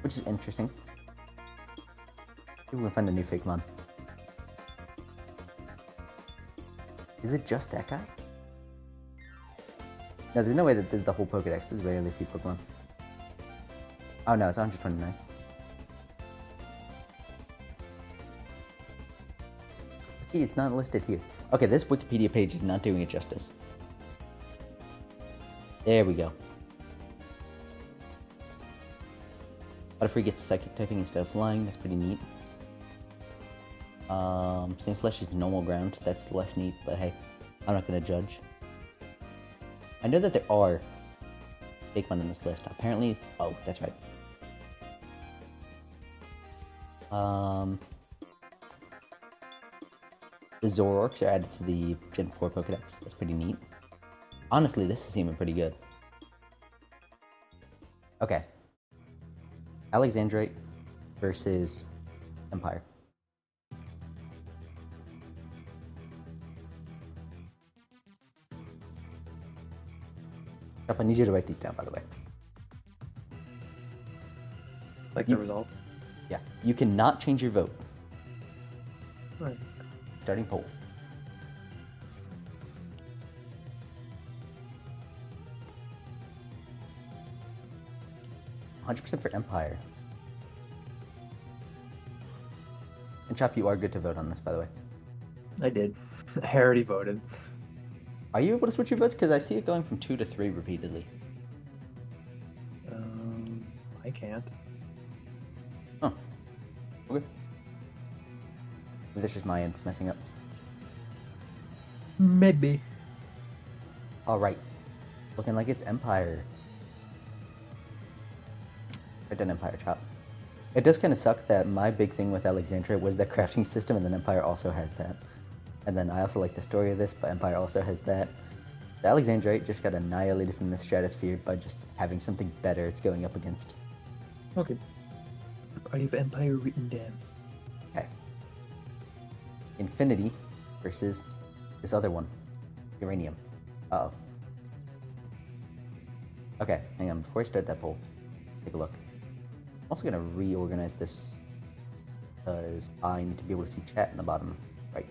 which is interesting. Maybe we'll find a new Fakemon. Is it just that guy? No, there's no way that this is the whole Pokedex. This is way only a few Pokemon. Oh no, it's 129. See, it's not listed here. Okay, this Wikipedia page is not doing it justice. There we go. Butterfree gets psychic typing instead of flying. That's pretty neat. Sandslash is normal ground. That's less neat, but hey, I'm not gonna judge. I know that there are fake one on this list. Apparently, oh, that's right. The Zoroarks are added to the Gen 4 Pokedex. That's pretty neat. Honestly, this is even pretty good. Okay. Alexandrite versus Empire. I need you to write these down, by the way. Like the results? Yeah. You cannot change your vote. Right. Starting poll. %100% for Empire. And Chop, you are good to vote on this, by the way. I did. I already voted. Are you able to switch your votes? Because I see it going from 2 to 3 repeatedly. I can't. Oh. Okay. Maybe this is my end messing up. Maybe. Alright. Looking like it's Empire. Right done, Empire, Chop. It does kind of suck that my big thing with Alexandria was that crafting system, and then Empire also has that. And then I also like the story of this, but Empire also has that. The Alexandrite just got annihilated from the stratosphere by just having something better it's going up against. Okay. I have Empire written down. Okay. Infinity versus this other one. Uranium. Uh-oh. Okay, hang on. Before I start that poll, take a look. I'm also going to reorganize this because I need to be able to see chat in the bottom right.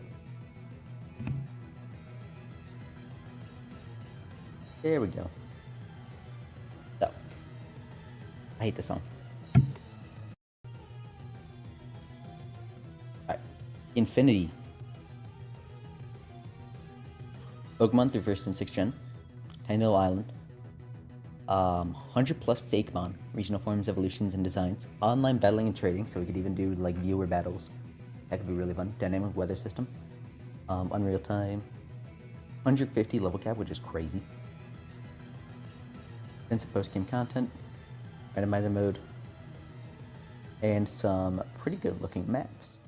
There we go. So, I hate this song. Alright. Infinity. Pokemon through 1st and 6th gen. Tiny Little Island. 100 plus Fakemon, regional forms, evolutions, and designs. Online battling and trading, so we could even do like viewer battles. That could be really fun. Dynamic weather system. Unreal time. 150 level cap, which is crazy. Extensive post-game content. Randomizer mode. And some pretty good looking maps.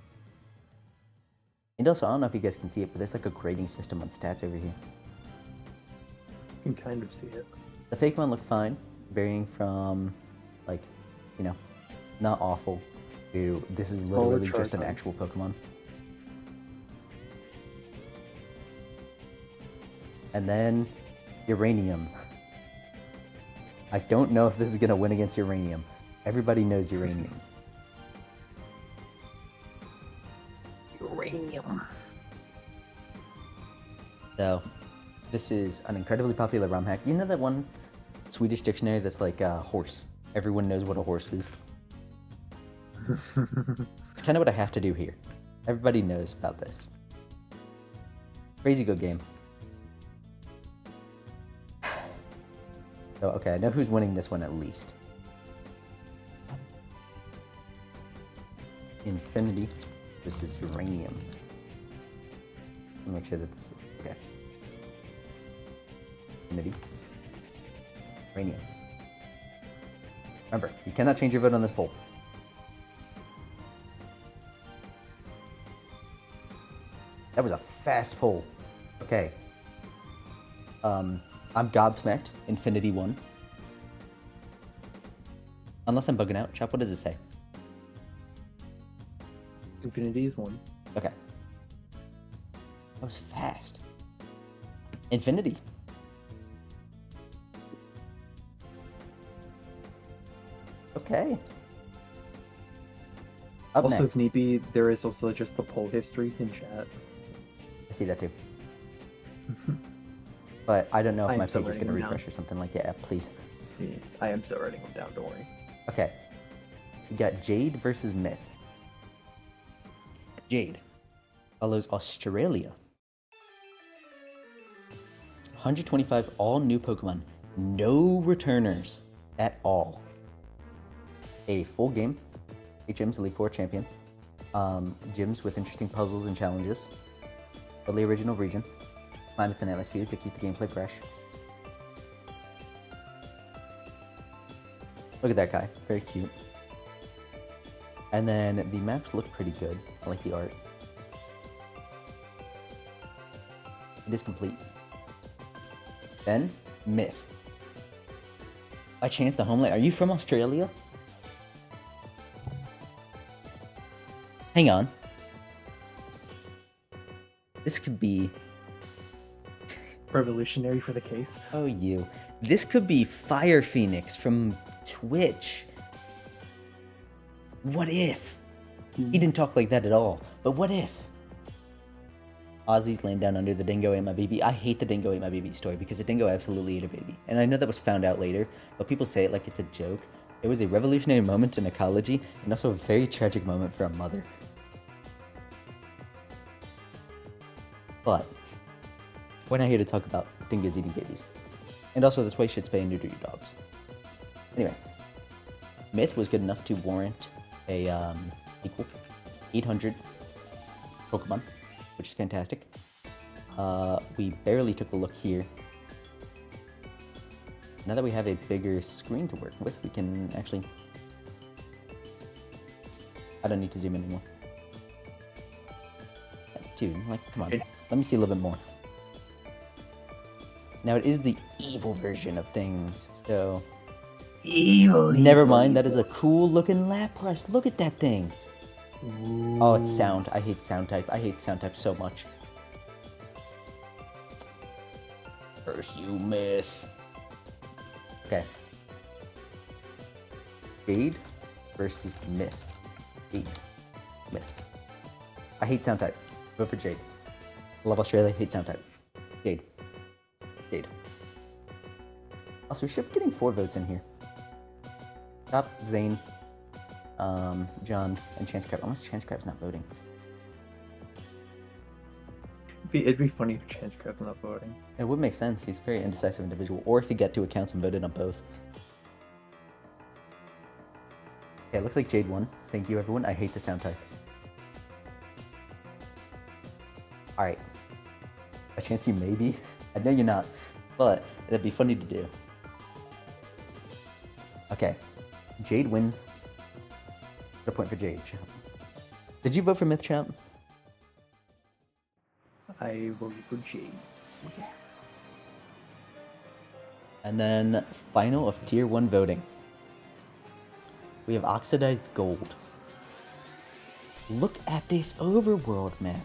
And also, I don't know if you guys can see it, but there's like a grading system on stats over here. You can kind of see it. The fake one look fine, varying from, like, you know, not awful to this is literally just an actual Pokemon. And then Uranium. I don't know if this is going to win against Uranium. Everybody knows Uranium. Uranium. So, this is an incredibly popular ROM hack. You know that one Swedish dictionary that's like horse? Everyone knows what a horse is. It's kind of what I have to do here. Everybody knows about this. Crazy good game. So, okay, I know who's winning this one at least. Infinity. This is Uranium. Let me make sure that this is... Okay. Infinity. Uranium. Remember, you cannot change your vote on this poll. That was a fast poll. Okay. I'm gobsmacked. Infinity won. Unless I'm bugging out. Chop, what does it say? Infinity is 1. Okay. That was fast. Infinity. Okay. Up Also, next. if need be, there is also just the poll history in chat. I see that too. But I don't know I if am my still page is writing going to them down. refresh or something like that. Please. Yeah, I am still writing them down, don't worry. Okay. We got Jade versus Myth. Jade follows Australia. 125 all new Pokemon. No returners at all. A full game. 8 gyms, Elite Four champion. Gyms with interesting puzzles and challenges. Totally original region. Climates and atmospheres to keep the gameplay fresh. Look at that guy. Very cute. And then the maps look pretty good. I like the art. It is complete. Then, Myth. By chance, the homeland. Are you from Australia? Hang on. This could be... Revolutionary for the case. Oh, you. This could be Fire Phoenix from Twitch. What if? He didn't talk like that at all. But what if? Ozzy's laying down under the dingo ate my baby. I hate the dingo ate my baby story because the dingo absolutely ate a baby. And I know that was found out later, but people say it like it's a joke. It was a revolutionary moment in ecology and also a very tragic moment for a mother. But we're not here to talk about dingoes eating babies. And also that's why you should spay and neuter your dogs. Anyway, Myth was good enough to warrant a equal 800 Pokemon, which is fantastic. We barely took a look here. Now that we have a bigger screen to work with, we can actually... I don't need to zoom in anymore. Dude, like, come on. Let me see a little bit more. Now it is the evil version of things, so... Evil. Never mind, that is a cool looking Lapras. Look at that thing. Ooh. Oh, it's sound. I hate sound type. I hate sound type so much. First you miss. Okay. Jade versus Myth. Jade. Myth. I hate sound type. Vote for Jade. Love Australia, hate sound type. Jade. Jade. Also, we should be getting 4 votes in here. Top, Zane, John, and Chance Crab. Unless Chance Crab's not voting. It'd be funny if Chance Crab's not voting. It would make sense. He's a very indecisive individual. Or if he got 2 accounts and voted on both. Okay, it looks like Jade won. Thank you, everyone. I hate the sound type. Alright. A chance you maybe? I know you're not. But that'd be funny to do. Okay. Jade wins. Got a point for Jade. Did you vote for Myth Champ? I voted for Jade. Yeah. And then final of tier 1 voting. We have oxidized gold. Look at this overworld map.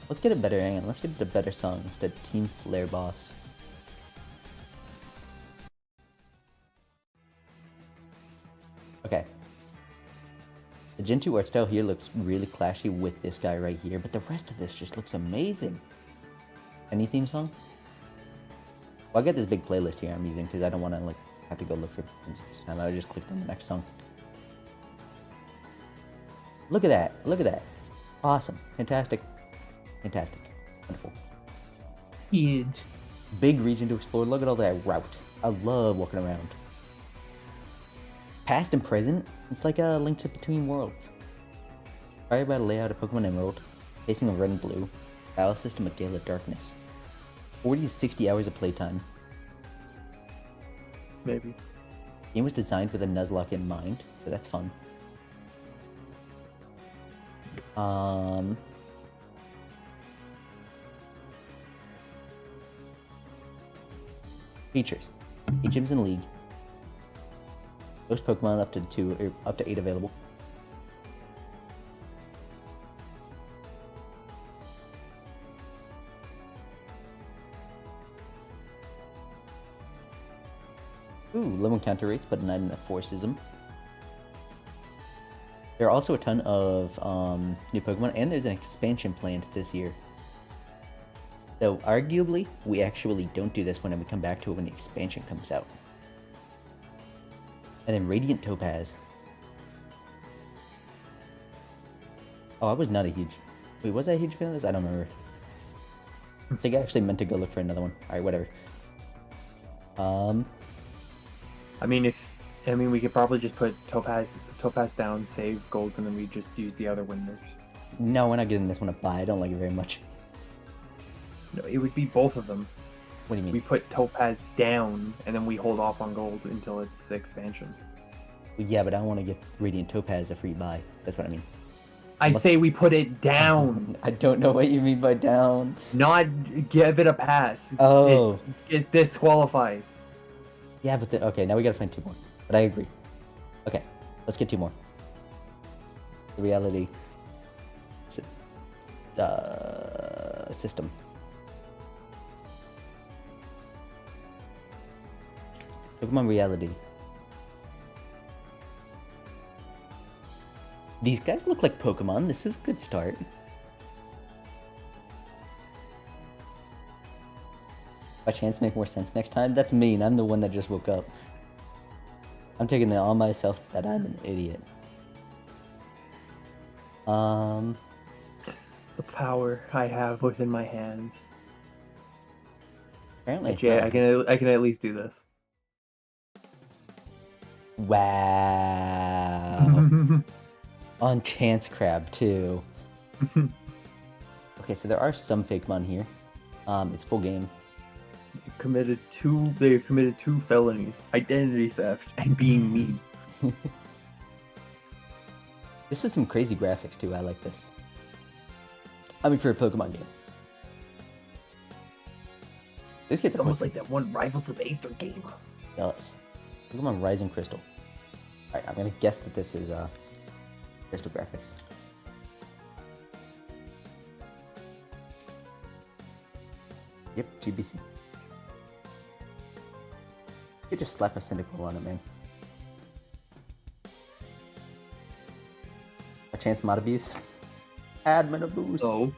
Let's get a better hang. Let's get a better song instead of Team Flare Boss. Okay. The Gen 2 art style here looks really clashy with this guy right here, but the rest of this just looks amazing. Any theme song? Well, I got this big playlist here I'm using because I don't want to like have to go look for music this time. I just clicked on the next song. Look at that! Look at that! Awesome! Fantastic! Fantastic! Wonderful! Huge. Big region to explore. Look at all that route. I love walking around. Past and present, it's like a link to Between Worlds. Inspired by the layout of Pokemon Emerald, facing of Red and Blue, battle system of Gale of Darkness. 40 to 60 hours of playtime. Maybe. The game was designed with a Nuzlocke in mind, so that's fun. Features. 8 gyms in League. Most Pokemon up to 8 available. Ooh, low encounter rates, but not enough forcism. There are also a ton of new Pokemon, and there's an expansion planned this year. So arguably, we actually don't do this when we come back to it when the expansion comes out. And then Radiant Topaz. Oh, I was not a huge... Wait, was I a huge fan of this? I don't remember. I think I actually meant to go look for another one. Alright, whatever. I mean, we could probably just put Topaz down, save gold, and then we just use the other winners. No, we're not getting this one a buy. I don't like it very much. No, it would be both of them. What do you mean? We put Topaz down, and then we hold off on gold until it's expansion. Yeah, but I want to get Radiant Topaz a free buy. That's what I mean. I say we put it down, I don't know what you mean by down. not give it a pass. Oh. Get disqualified. Yeah, but okay, now we gotta find 2 more. But I agree. Okay, let's get 2 more. The reality system. Pokemon Reality. These guys look like Pokemon. This is a good start. By chance make more sense next time? That's mean. I'm the one that just woke up. I'm taking it on myself that I'm an idiot. The power I have within my hands. Apparently, it's Yeah, not. I can at least do this. Wow. On Chance Crab too. Okay, so there are some Fakemon here. It's full game. They've committed 2 felonies: identity theft and being mean. This is some crazy graphics too. I like this. I mean, for a Pokemon game. This gets It's almost like that one Rivals of Aether game. Jealous. Pokemon Rising Crystal. Alright, I'm gonna guess that this is Crystal graphics. Yep, GBC. You could just slap a Cyndaquil on it, man. A chance mod abuse? Admin abuse. No.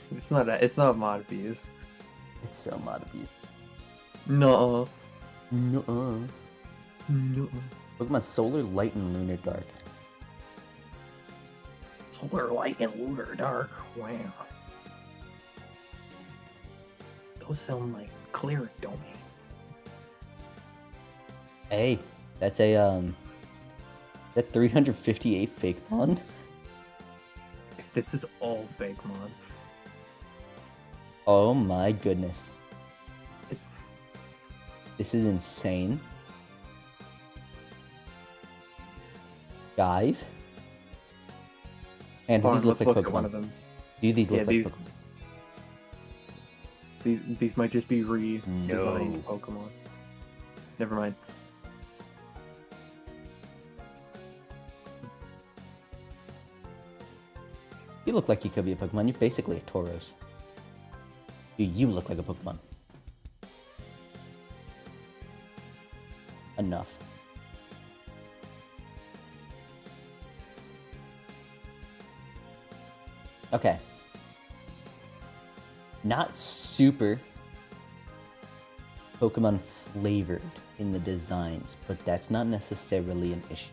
It's not mod abuse. It's so mod abuse. No. No. No. Pokemon Solar, Light, and Lunar Dark. Solar light and lunar dark. Wow. Those sound like cleric domains. Hey, that's a that 358 Fakemon. If this is all fake mod. Oh my goodness. It's... This is insane. Guys. And do these look like Pokemon? One of them. Do these look like these- Pokemon? These might just be redesigned No. Pokemon. Never mind. You look like you could be a Pokemon. You're basically a Tauros. You look like a Pokemon. Enough. Okay. Not super Pokemon flavored in the designs, but that's not necessarily an issue.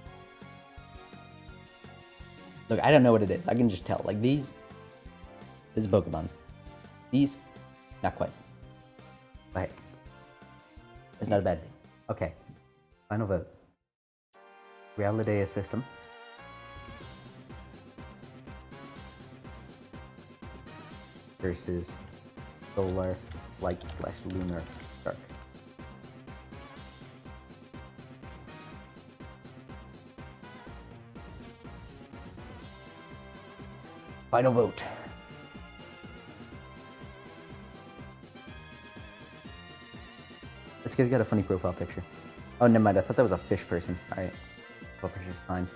Look, I don't know what it is. I can just tell. Like these, this is Pokemon. These, not quite. But hey, it's not a bad thing. Okay, final vote. Realidea system. Versus Solar, Light / Lunar Dark. Final vote. This guy's got a funny profile picture. Oh, never mind. I thought that was a fish person. Alright. Profile picture's fine.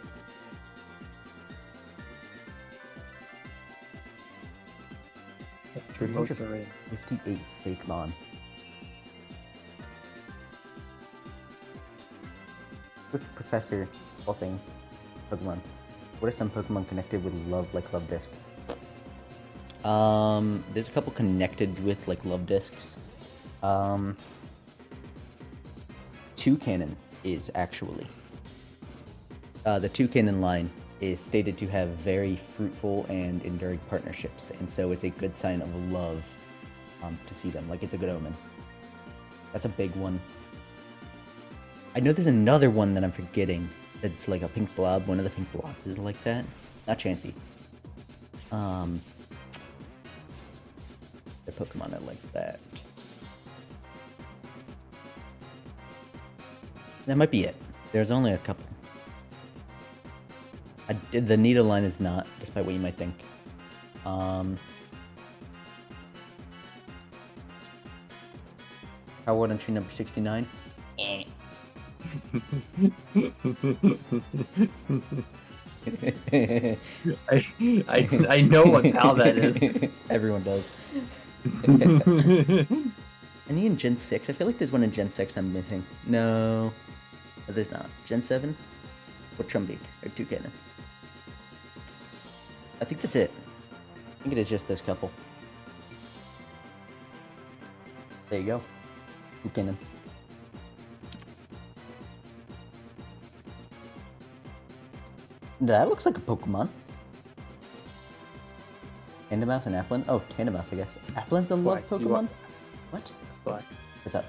Three votes are in. 58 Fakemon. Which professor, all things, Pokemon? What are some Pokemon connected with love like Love Disc? There's a couple connected with like love discs. Toucanon is actually. The Toucanon line is stated to have very fruitful and enduring partnerships, and so it's a good sign of love to see them. Like, it's a good omen. That's a big one. I know there's another one that I'm forgetting that's like a pink blob. One of the pink blobs is like that. Not Chansey. The Pokemon are like that. That might be it. There's only a couple. The Nita line is not, despite what you might think. Power Entry number 69. Eh. I know what pal that is. Everyone does. Any in Gen 6? I feel like there's one in Gen 6 I'm missing. No. Oh, there's not. Gen 7? Or Trumbeak? Or Toucanon? I think that's it. I think it is just this couple. There you go. Toucanon. That looks like a Pokemon. Tandemaus and Applin? Oh, Tandemaus, I guess. Applin's a love What? Pokemon? What? But What's up?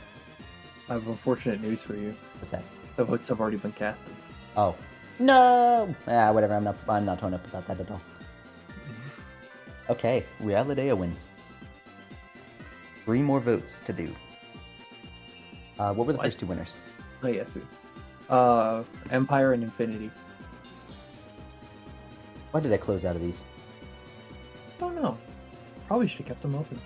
I have unfortunate news for you. What's that? The votes have already been casted. Oh. No! Ah, whatever, I'm not torn up about that at all. Okay, Realidea wins. 3 more votes to do. What were the What? first 2 winners? Oh yeah, food. Empire and Infinity. Why did I close out of these? Don't know. Probably should have kept them open.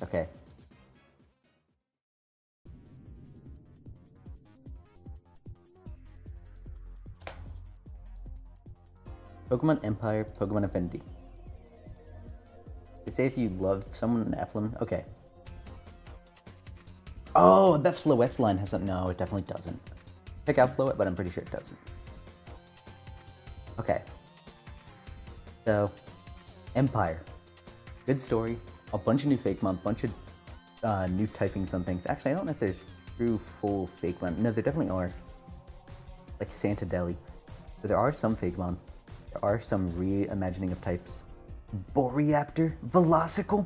Okay. Pokemon Empire, Pokemon Infinity. They say if you love someone in Applin. Okay. Oh, that Floette's line has something. No, it definitely doesn't. Check out Floette, but I'm pretty sure it doesn't. Okay. So, Empire. Good story. A bunch of new fake mon, bunch of new typings on things. Actually, I don't know if there's true full fake mon. No, there definitely are. Like Santa Deli. So there are some fake mon. There are some reimagining of types. Boreaptor? Velocicle?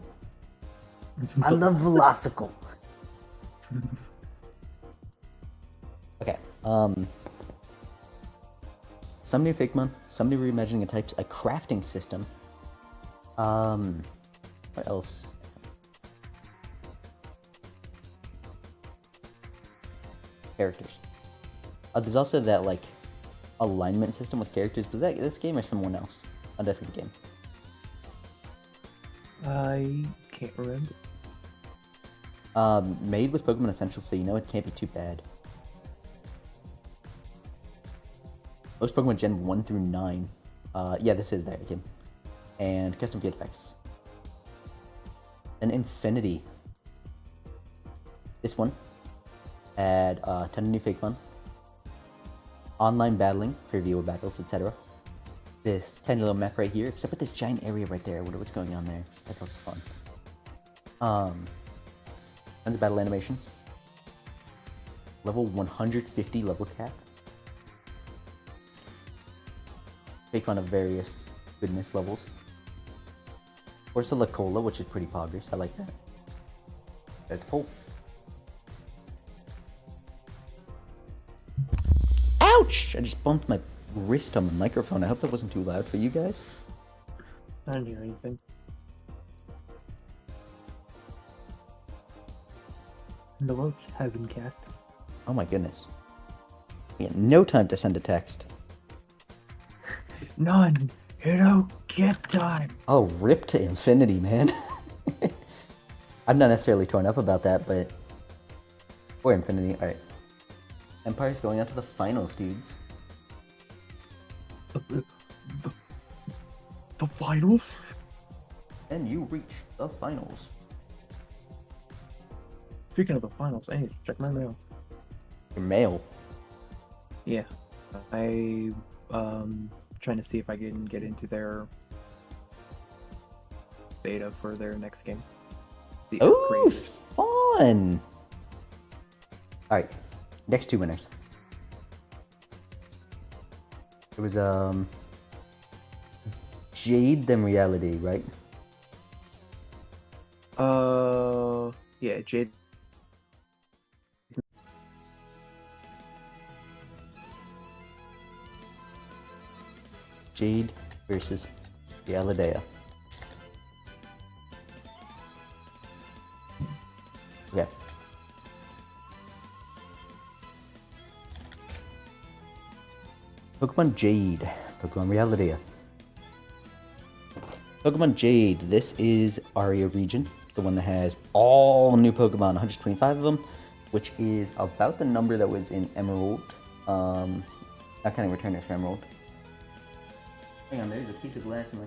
I love Velocicle. Okay, some new fake mon, some new reimagining of types, a crafting system. What else? Characters. There's also that, like, alignment system with characters, but that this game or someone else? A different game. I can't remember. Made with Pokemon Essentials, so you know it can't be too bad. Most Pokemon Gen 1 through 9. Yeah, this is that game. And custom field effects. And Infinity. This one had a ton of new fake fun. Online battling for VO battles, etc. This tiny little map right here, except with this giant area right there. I wonder what's going on there. That looks fun. Tons of battle animations. Level 150 level cap. Fake fun of various goodness levels. Cola, which is pretty poggers. I like that. That's cool. Ouch! I just bumped my wrist on the microphone. I hope that wasn't too loud for you guys. I didn't hear anything. The votes have been cast. Oh my goodness. We had no time to send a text. None. You don't get time. Oh, rip to infinity, man. I'm not necessarily torn up about that, but... Or infinity, alright. Empire's going on to the finals, dudes. The finals? And you reach the finals. Speaking of the finals, I need to check my mail. Your mail. Yeah. I trying to see if I can get into their beta for their next game. The Earth Ooh, Creators. fun! Alright, next two winners. It was, Jade then Reality, right? Yeah, Jade. Jade versus Realidea. Okay. Pokemon Jade, Pokemon Realidea. Pokemon Jade, this is Aria region, the one that has all new Pokemon, 125 of them, which is about the number that was in Emerald. Not counting Returners for Emerald. Hang on, there's a piece of glass in my...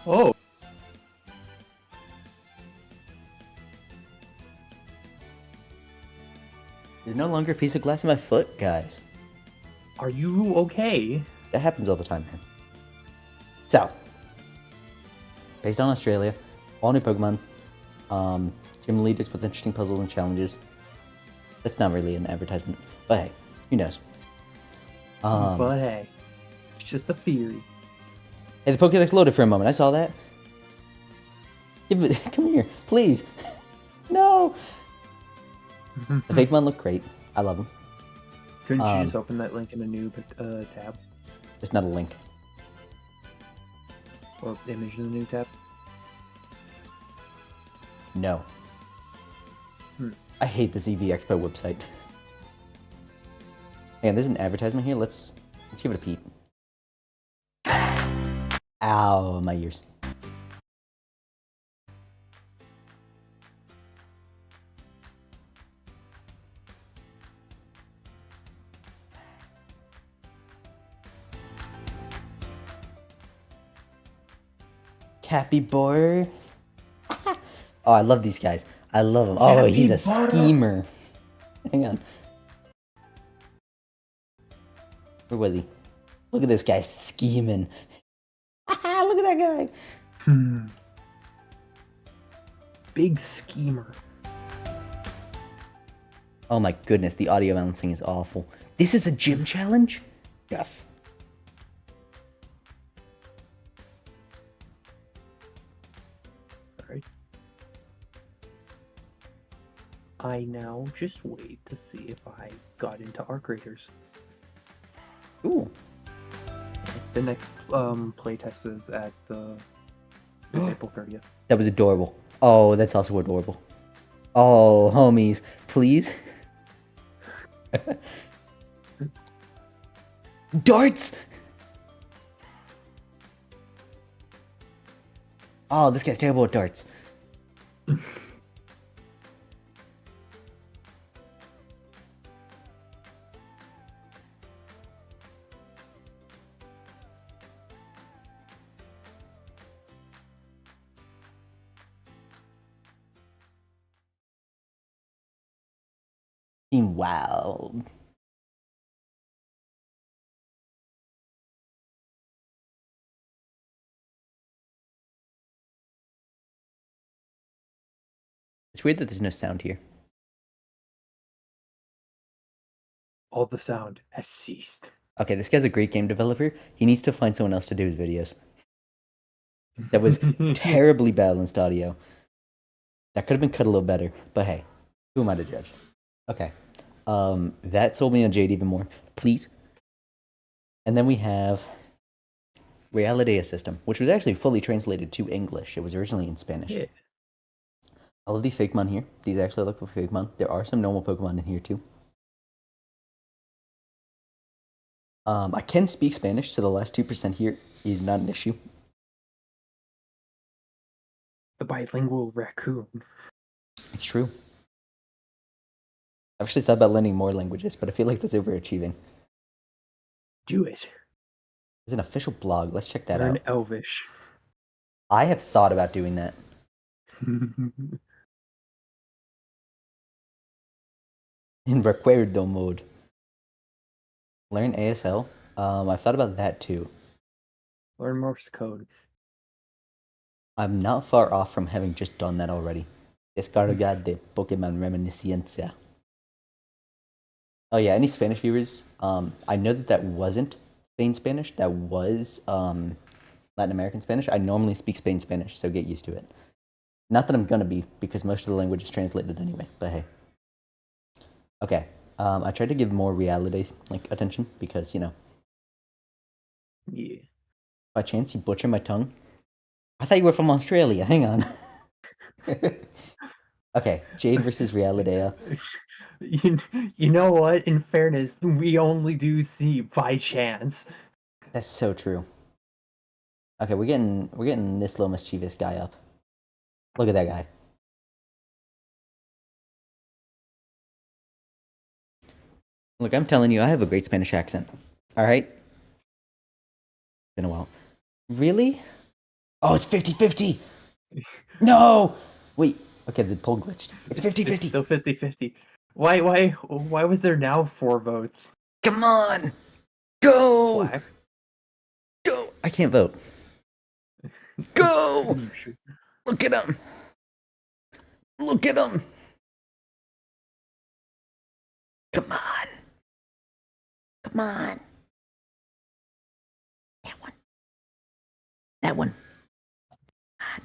Oh, There's no longer a piece of glass in my foot, guys. are you okay? That happens all the time, man. So, based on Australia, all new Pokemon, gym leaders with interesting puzzles and challenges. That's not really an advertisement, but hey, who knows? But hey, it's just a theory. Hey, the Pokedex loaded for a moment. I saw that. Give it, come here, please. No. The Fakemon look great. I love them. Couldn't you just open that link in a new tab? It's not a link. Or image in the new tab? No. I hate this EV Expo website. Man, there's an advertisement here. Let's give it a peek. Ow, my ears. Capybara. Oh, I love these guys. I love him. Oh, he's a schemer. Hang on. Where was he? Look at this guy scheming. Look at that guy. Big schemer. Oh my goodness, the audio balancing is awful. This is a gym challenge? Yes. Alright. I now just wait to see if I got into Arc Raiders. Ooh. The next playtest is at it's April 30th. That was adorable. Oh, that's also adorable. Oh, homies, please. Darts! Oh, this guy's terrible at darts. Team Wild. It's weird that there's no sound here. All the sound has ceased. Okay, this guy's a great game developer. He needs to find someone else to do his videos. That was terribly balanced audio. That could have been cut a little better, but hey, who am I to judge? Okay. That sold me on Jade even more. Please. And then we have Realidea System, which was actually fully translated to English. It was originally in Spanish. Yeah. All of these Fakemon here. These actually look like Fakemon. There are some normal Pokemon in here too. I can speak Spanish, so the last 2% here is not an issue. The bilingual raccoon. It's true. I've actually thought about learning more languages, but I feel like that's overachieving. Do it. There's an official blog. Let's check that Learn out. Elvish. I have thought about doing that. In Recuerdo mode. Learn ASL. I've thought about that too. Learn Morse code. I'm not far off from having just done that already. Descarga de Pokemon Reminiscencia. Oh yeah, any Spanish viewers? I know that wasn't Spain Spanish. That was Latin American Spanish. I normally speak Spain Spanish, so get used to it. Not that I'm gonna be, because most of the language is translated anyway. But hey. Okay. I tried to give more reality attention because Yeah. by chance you butcher my tongue. I thought you were from Australia. Hang on. Okay, Jade versus Realidea. You know what? In fairness, we only do see by chance. That's so true. Okay, we're getting this little mischievous guy up. Look at that guy. Look, I'm telling you, I have a great Spanish accent. All right? Been a while. Really? Oh, it's 50-50. No! Wait. Okay, the poll glitched. It's 50-50. It's still 50-50. Why was there now 4 votes? Come on! Go! Black. Go! I can't vote. Go! Look at him! Look at him! Come on! Come on! That one. That one. Come on.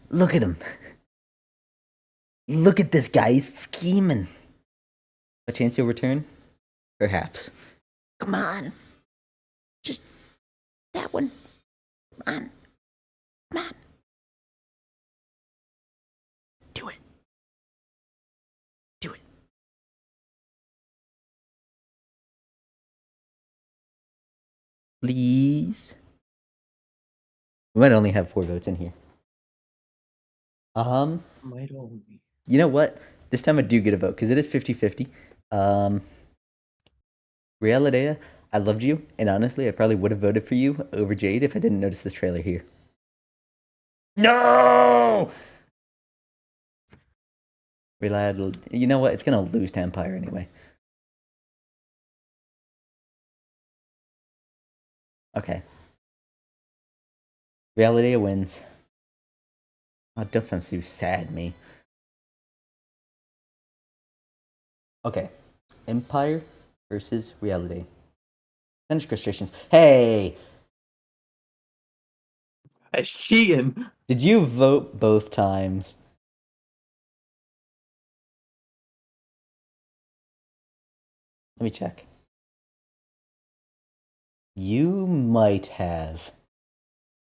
Look at him. Look at this guy. He's scheming. A chance you'll return? Perhaps. Come on. Just that one. Come on. Come on. Do it. Do it. Please. We might only have 4 votes in here. Might only. You know what? This time I do get a vote because it is 50-50. Realidea, I loved you, and honestly, I probably would have voted for you over Jade if I didn't notice this trailer here. No! Reliable. You know what? It's gonna lose to Empire anyway. Okay. Realidea wins. Oh, don't sound so sad, me. Okay. Empire versus Reality. Finish frustrations. Hey! That's cheating. Did you vote both times? Let me check. You might have.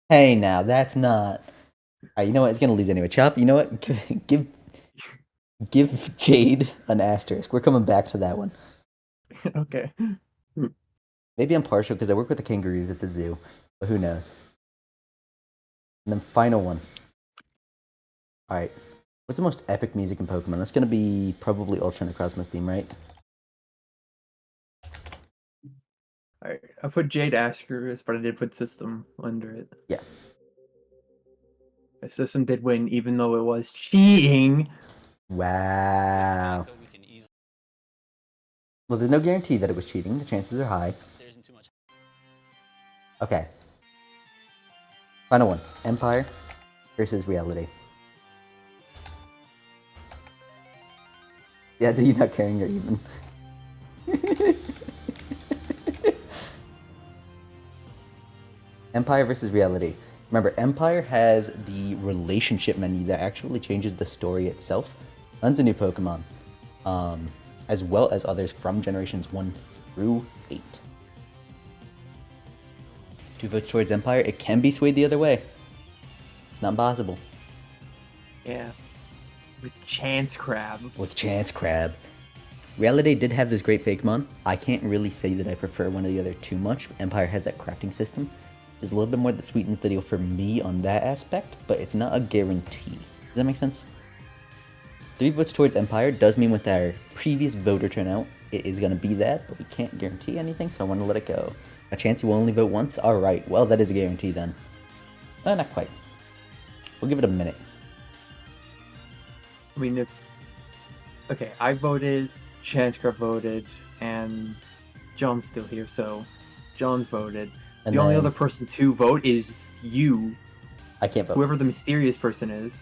Hey, now, that's not... Alright, you know what? It's gonna lose anyway. Chop, you know what? Give Jade an asterisk. We're coming back to that one. Okay. Maybe I'm partial because I work with the kangaroos at the zoo, but who knows? And then final one. Alright. What's the most epic music in Pokemon? That's gonna be probably Ultra Necrozma's theme, right? Alright, I put Jade asterisk, but I did put System under it. Yeah. System did win, even though it was cheating. Wow. Well, there's no guarantee that it was cheating. The chances are high. There isn't too much. Okay. Final one. Empire versus Reality. Yeah, so you're not carrying her even. Empire versus Reality. Remember, Empire has the relationship menu that actually changes the story itself. Tons of new Pokemon. As well as others from generations 1 through 8. 2 votes towards Empire. It can be swayed the other way. It's not impossible. Yeah. With Chance Crab. With Chance Crab. Reality did have this great Fakemon. I can't really say that I prefer one or the other too much. Empire has that crafting system. There's a little bit more that sweetens the deal for me on that aspect, but it's not a guarantee. Does that make sense? 3 votes towards Empire does mean with our previous voter turnout, it is going to be that, but we can't guarantee anything, so I want to let it go. A chance you will only vote once? Alright, well, that is a guarantee then. Not quite. We'll give it a minute. I mean, if... Okay, I voted Chanskra voted, and John's still here, so John's voted. And the only then other person to vote is you, I can't vote. whoever the mysterious person is,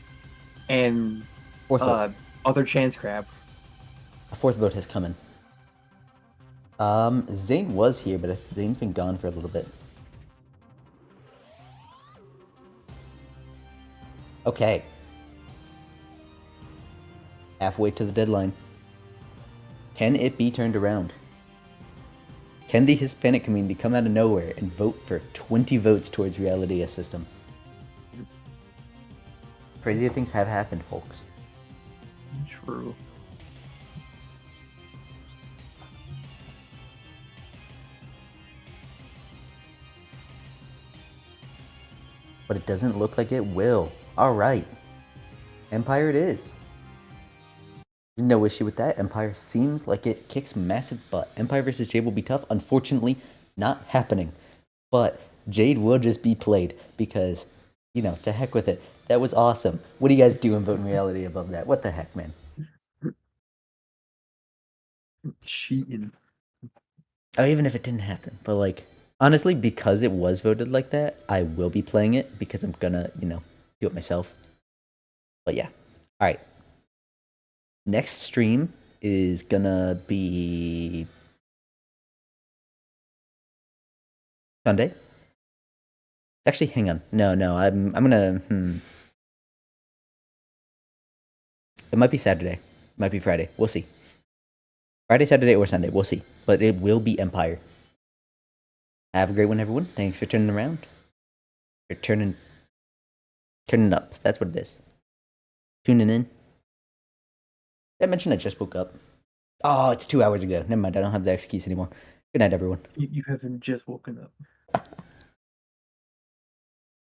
and Fourth vote. other Chance Crab. A fourth vote has come in. Zane was here, but Zane's been gone for a little bit. Okay. Halfway to the deadline. Can it be turned around? Can the Hispanic community come out of nowhere and vote for 20 votes towards Reality system? Crazier things have happened, folks. True. But it doesn't look like it will. Alright. Empire it is. No issue with that. Empire seems like it kicks massive butt. Empire versus Jade will be tough. Unfortunately, not happening. But Jade will just be played because, you know, to heck with it. That was awesome. What do you guys do in Vote in Reality above that? What the heck, man? Cheating. Oh, even if it didn't happen. But, like, honestly, because it was voted like that, I will be playing it because I'm gonna, you know, do it myself. But yeah. Alright. Next stream is gonna be Sunday. Actually, hang on. No, I'm gonna It might be Saturday. It might be Friday. We'll see. Friday, Saturday, or Sunday. We'll see. But it will be Empire. Have a great one, everyone. Thanks for turning around. You're turning up. That's what it is. Tuning in. Did I mention I just woke up? Oh, it's 2 hours ago. Never mind. I don't have the excuse anymore. Good night, everyone. You haven't just woken up.